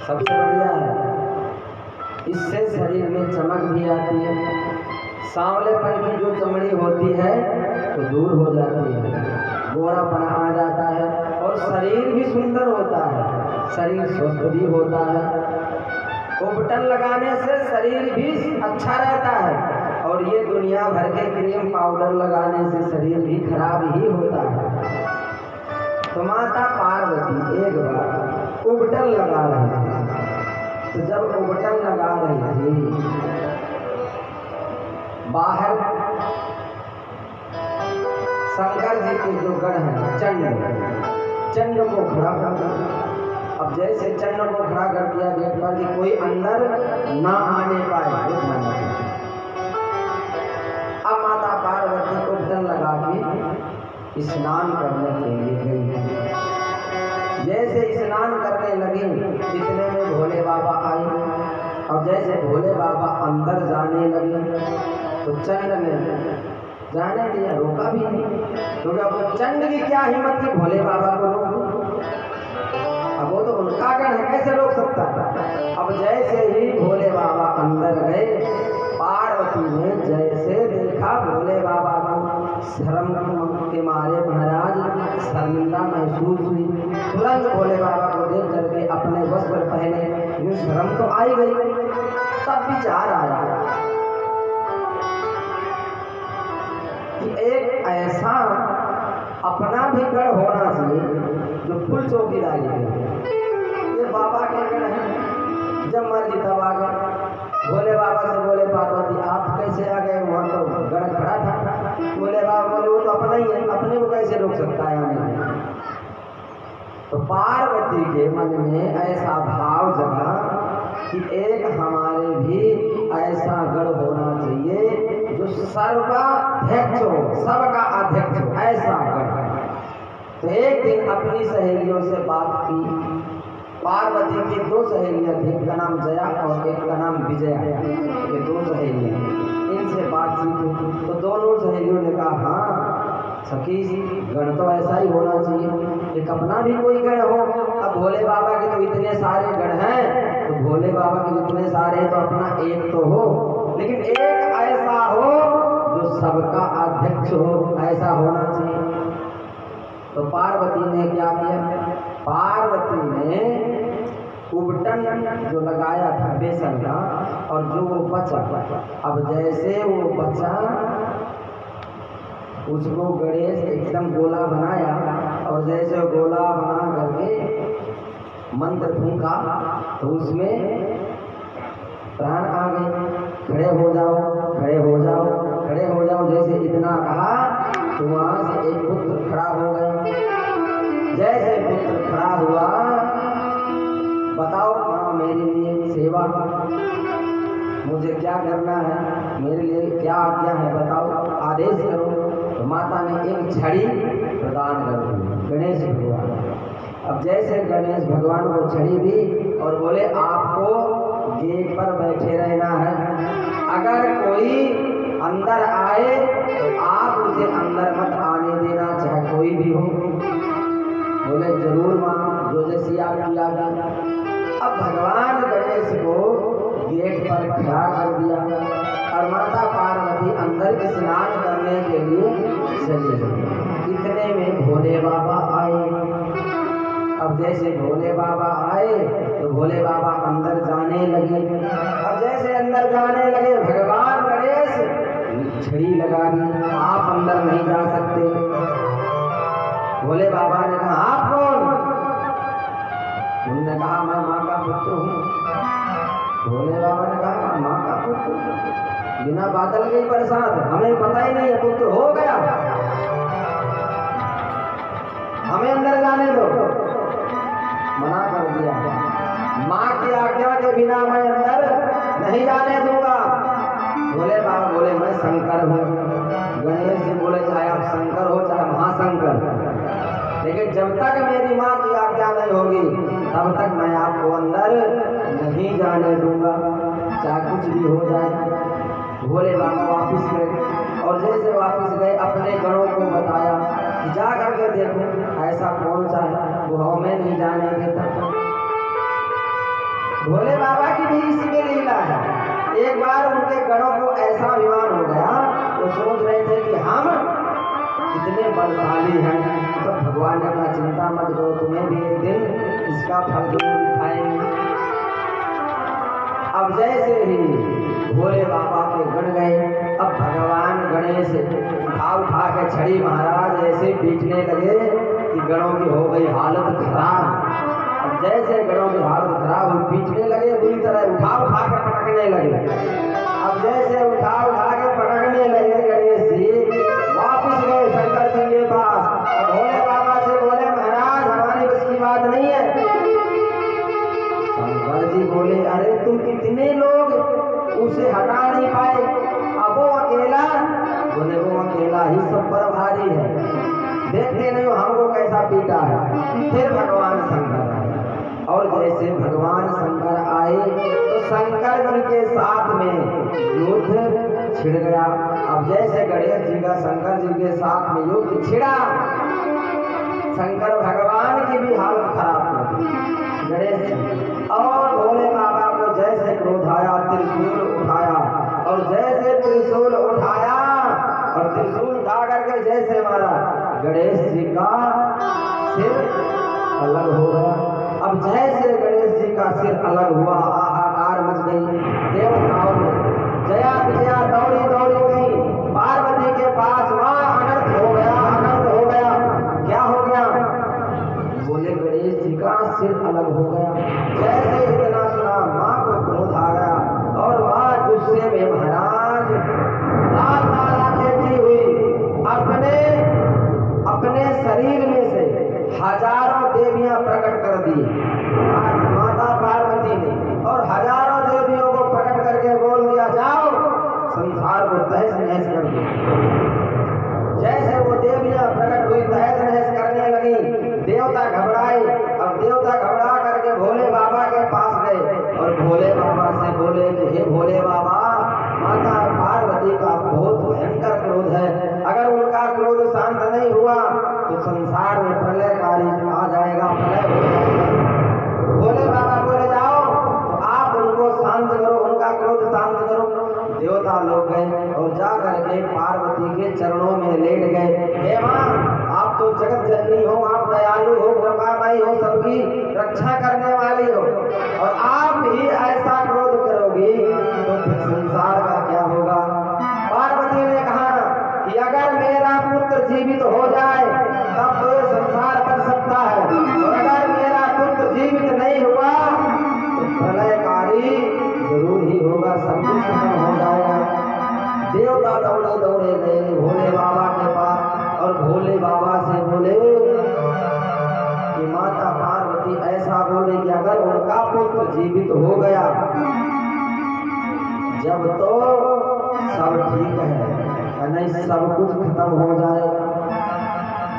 सबसे बढ़िया है, इससे शरीर में चमक भी आती है, सांवलेपन की जो चमड़ी होती है तो दूर हो जाती है, गोरापन आ जाता है और शरीर भी सुंदर होता है, शरीर स्वस्थ भी होता है। उपटन लगाने से शरीर भी अच्छा रहता है और ये दुनिया भर के क्रीम पाउडर लगाने से शरीर भी खराब ही होता है। तो माता पार्वती एक बार उपटन लगा रही थी। तो जब उपटन लगा रही थी, बाहर शंकर जी के जो गढ़ है चंड को खड़ा कर दिया। अब जैसे चंड को खड़ा कर दिया गेट पर कि कोई अंदर ना आने पाए। अब माता पार्वती उपटन लगा के स्नान करने के लिए गई। जैसे स्नान करने लगी इतने में भोले बाबा आए। अब जैसे भोले बाबा अंदर जाने लगे तो चंड ने जाने दिया, रोका भी नहीं, क्योंकि अब चंड की क्या हिम्मत थी भोले बाबा को रोक। अब वो तो उनका गण है, कैसे रोक सकता है। अब जैसे ही भोले बाबा अंदर गए, पार्वती ने जैसे देखा भोले बाबा को, शर्म के मारे महाराज शर्मिंदा महसूस हुई। तुरंत भोले बाबा को देख करके अपने वस्त्र पहने, ये शर्म तो आई गई। तब विचार आया कि एक ऐसा अपना भी गढ़ होना चाहिए जो फुल चौकीदारी करे। ये बाबा के गढ़ है, जब मर्जी तब आ गए। भोले बाबा से बोले पार्वती आप कैसे आ गए, वहाँ तो गढ़ खड़ा था। भोले बाबा बोले वो तो अपना ही है, अपने को कैसे रोक सकता है आने। तो पार्वती के मन में ऐसा भाव जगा कि एक हमारे भी ऐसा गढ़ होना चाहिए जो सर्वाध्यक्ष हो, सबका अध्यक्ष हो, ऐसा गढ़। तो एक दिन अपनी सहेलियों से बात की। पार्वती की दो सहेलियां थी, एक का नाम जया और एक का नाम विजया, ये दो सहेलियां। इनसे बातचीत हुई तो दोनों सहेलियों ने कहा हाँ सखी गण तो ऐसा ही होना चाहिए, एक अपना भी कोई गण हो। अब भोले बाबा के तो इतने सारे गण हैं, तो भोले बाबा के इतने सारे तो अपना एक तो हो, लेकिन एक ऐसा हो जो सबका अध्यक्ष हो, ऐसा होना चाहिए। तो पार्वती ने क्या किया, पार्वती ने उबटन जो लगाया था बेसन का, और जो वो बचा, अब जैसे वो बचा उसको गणेश एकदम गोला बनाया, और जैसे गोला बना करके मंत्र फूंका तो उसमें प्राण आ गए। खड़े हो जाओ, खड़े हो जाओ, खड़े हो जाओ, जैसे इतना कहा तो वहां से एक पुत्र खड़ा हो गए। जैसे पुत्र खड़ा हुआ, बताओ माँ मेरे लिए सेवा, मुझे क्या करना है, मेरे लिए क्या आज्ञा है, बताओ आदेश करो। तो माता ने एक छड़ी प्रदान कर दी गणेश भगवान। अब जैसे गणेश भगवान को छड़ी दी और बोले आपको गेट पर बैठे रहना है, अगर कोई अंदर आए तो आप उसे अंदर मत आने देना, चाहे कोई भी हो। बोले जरूर माँ, जो जैसी आज्ञा किया। अब भगवान गणेश को गेट पर खड़ा कर दिया और माता पार्वती अंदर स्नान करने के लिए चली गई। इतने में भोले बाबा आए। अब जैसे भोले बाबा आए तो भोले बाबा अंदर जाने लगे। अब जैसे अंदर जाने लगे, भगवान गणेश छड़ी लगा दी, आप अंदर नहीं जा सकते। भोले बाबा ने कहा आप कौन? उन्होंने कहा मैं माँ का पुत्र हूँ। भोले बाबा ने कहा माँ का पुत्र, बिना बादल गई बरसात, हमें पता ही नहीं है, पुत्र हो गया, हमें अंदर जाने दो। मना कर दिया, माँ की आज्ञा के बिना मैं अंदर नहीं जाने दूंगा। भोले बाबा बोले मैं शंकर हूँ। गणेश जी बोले चाहे आप शंकर हो चाहे महाशंकर, लेकिन जब तक मेरी माँ की आज्ञा नहीं होगी तब तक मैं आपको अंदर नहीं जाने दूंगा, चाहे कुछ भी हो जाए। भोले बाबा वापिस गए और जैसे वापिस गए अपने गणों को बताया कि जा करके देखो ऐसा कौन सा है वो हमें नहीं जाने देता। भोले बाबा की भी इसमें लीला है। एक बार उनके गणों को ऐसा अभिमान हो गया, वो सोच रहे थे कि हम इतने बलशाली हैं, तो भगवान ने कहा चिंता मत करो, तुम्हें भी एक दिन इसका फल जरूर दिखाएंगे। अब जैसे ही भोले बाबा के गण गए, अब भगवान गणेश उठा के छड़ी महाराज ऐसे पीटने लगे कि गणों की हो गई हालत खराब। अब जैसे गणों की हालत खराब हुई, पीटने लगे बुरी तरह, उठा के पटकने लगे। अब जैसे उठा के पटकने लगे गणेश जी, वापिस गए शंकर जी के पास। अब भोले बाबा से बोले महाराज हमारी बस की बात नहीं है। शंकर जी बोले अरे तुम कितने लोग उसे हटा नहीं पाए, अब वो अकेला? बोले वो अकेला ही सब पर भारी है, देखते नहीं हो हमको कैसा पीटा है। फिर भगवान शंकर आए और जैसे भगवान शंकर आए तो शंकर जी के साथ में युद्ध छिड़ गया। अब जैसे गणेश जी का शंकर जी के साथ में युद्ध छिड़ा, शंकर भगवान की भी हालत खराब हो गई। गणेश जी और भोले बाबा को जैसे क्रोध आया, त्रिशूल उठाया, और जैसे त्रिशूल उठाया और त्रिशूल उठा करके जैसे मारा, गणेश जी का सिर अलग हो गया। अब जैसे गणेश जी का सिर अलग हुआ, हाहाकार मच गई। देवताओं में जया विजया दौड़ी दौड़ी गई पार्वती के पास, वहां अनर्थ हो गया, अनर्थ हो गया। क्या हो गया? बोले गणेश जी का सिर अलग हो गया। जैसे इतना सुना, माँ को क्रोध आ गया और माँ गुस्से में महाराज लाल लाला खेती हुई अपने शरीर में से हजारों देवियां प्रकट कर दी माता पार्वती ने, और हजारों देवियों को प्रकट करके बोल दिया, जाओ संसार को तहस नहस कर दो। जैसे वो देवियां प्रकट हुई, तहस नहस करने लगी, देवता घबराए। अब देवता घबरा करके भोले बाबा के पास गए और भोले बाबा से बोले कि हे भोले बाबा, माता पार्वती का बहुत भयंकर क्रोध है, अगर उनका क्रोध शांत नहीं हुआ तो संसार में प्रलयकारी आ जाएगा, प्रलय हो जाएगा। भोले बाबा बोले जाओ तो आप उनको शांत करो, उनका क्रोध शांत करो। देवता लोग गए और जा करके पार्वती के चरणों में लेट गए। हे माँ, आप तो जगत जननी हो, आप दयालु हो, कृपामयी हो, सबकी रक्षा करने वाली हो, और आप ही ऐसा क्रोध करोगी तो फिर संसार का क्या होगा? पार्वती ने कहा कि अगर मेरा पुत्र जीवित हो जाए तब तो ये संसार बच सकता है, और अगर मेरा पुत्र जीवित नहीं हुआ तो प्रलयकारी जरूर ही होगा, सब कुछ खत्म हो जाएगा। देवता दौड़े दौड़े गए भोले बाबा के पास और भोले बाबा से बोले कि माता पार्वती ऐसा बोले कि अगर उनका पुत्र जीवित हो गया जब तो सब ठीक है, नहीं सब कुछ खत्म हो जाएगा।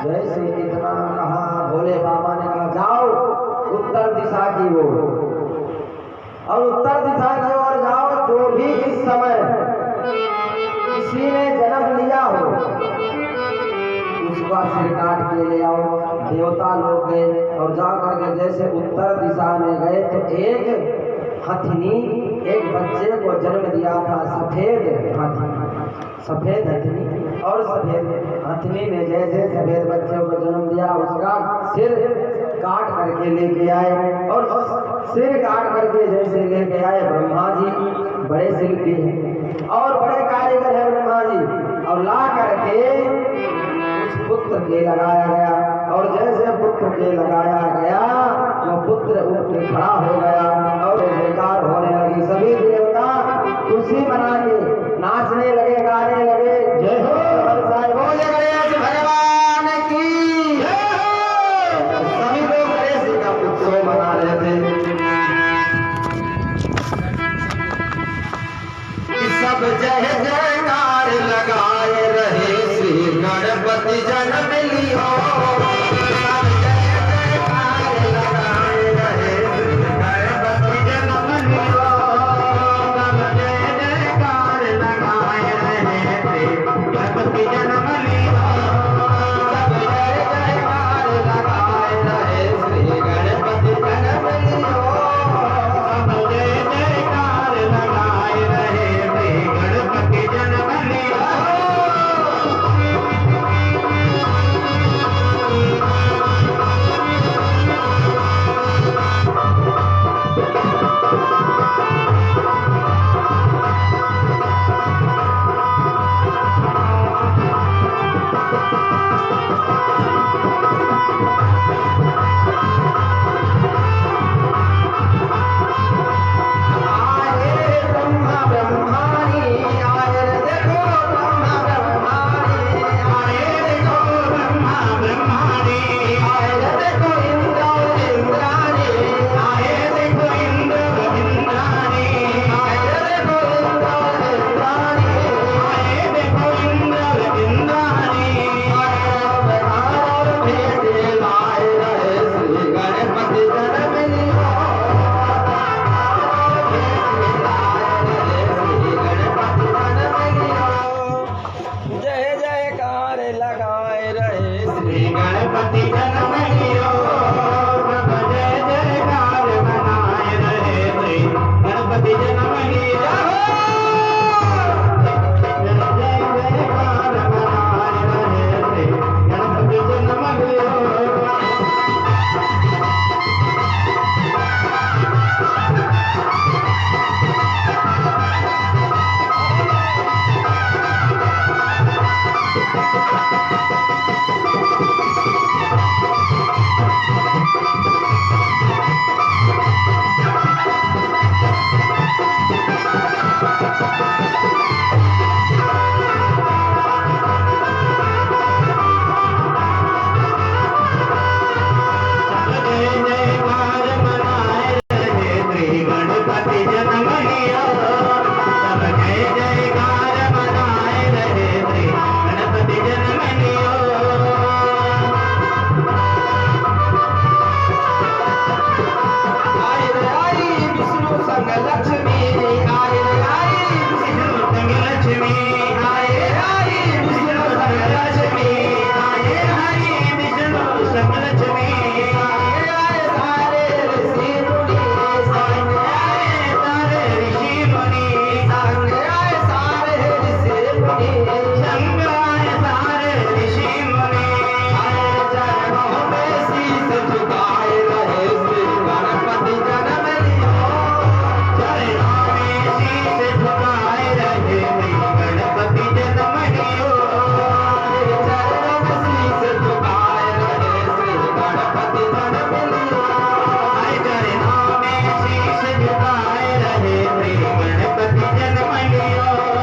जैसे इतना कहा, भोले बाबा ने कहा जाओ उत्तर दिशा की ओर, और उत्तर दिशा की ओर जाओ, जो भी इस समय किसी ने जन्म लिया हो उसका सिर काट के ले आओ। देवता लोग गए और जा करके जैसे उत्तर दिशा में गए तो एक हथिनी एक बच्चे को जन्म दिया था, सफेद हथिनी, और सफेद हथिनी ने जैसे सफेद बच्चे को जन्म दिया, उसका सिर काट करके लेके आए, और सिर काट करके जैसे लेके आए, ब्रह्मा जी बड़े शिल्पी हैं और बड़े कारीगर हैं ब्रह्मा जी, और ला करके उस पुत्र के लगाया गया, और जैसे पुत्र के लगाया गया वो पुत्र उठ खड़ा हो गया और बेकार होने लगी। सभी देवता खुशी मना के नाचने लगे, गाने लगे, जय हो बोले गणेश भगवान की जय हो। सभी लोग गणेश जी का उत्सव मना रहे थे। सब जय जयकार लगाए रहे, श्री गणपति जन्म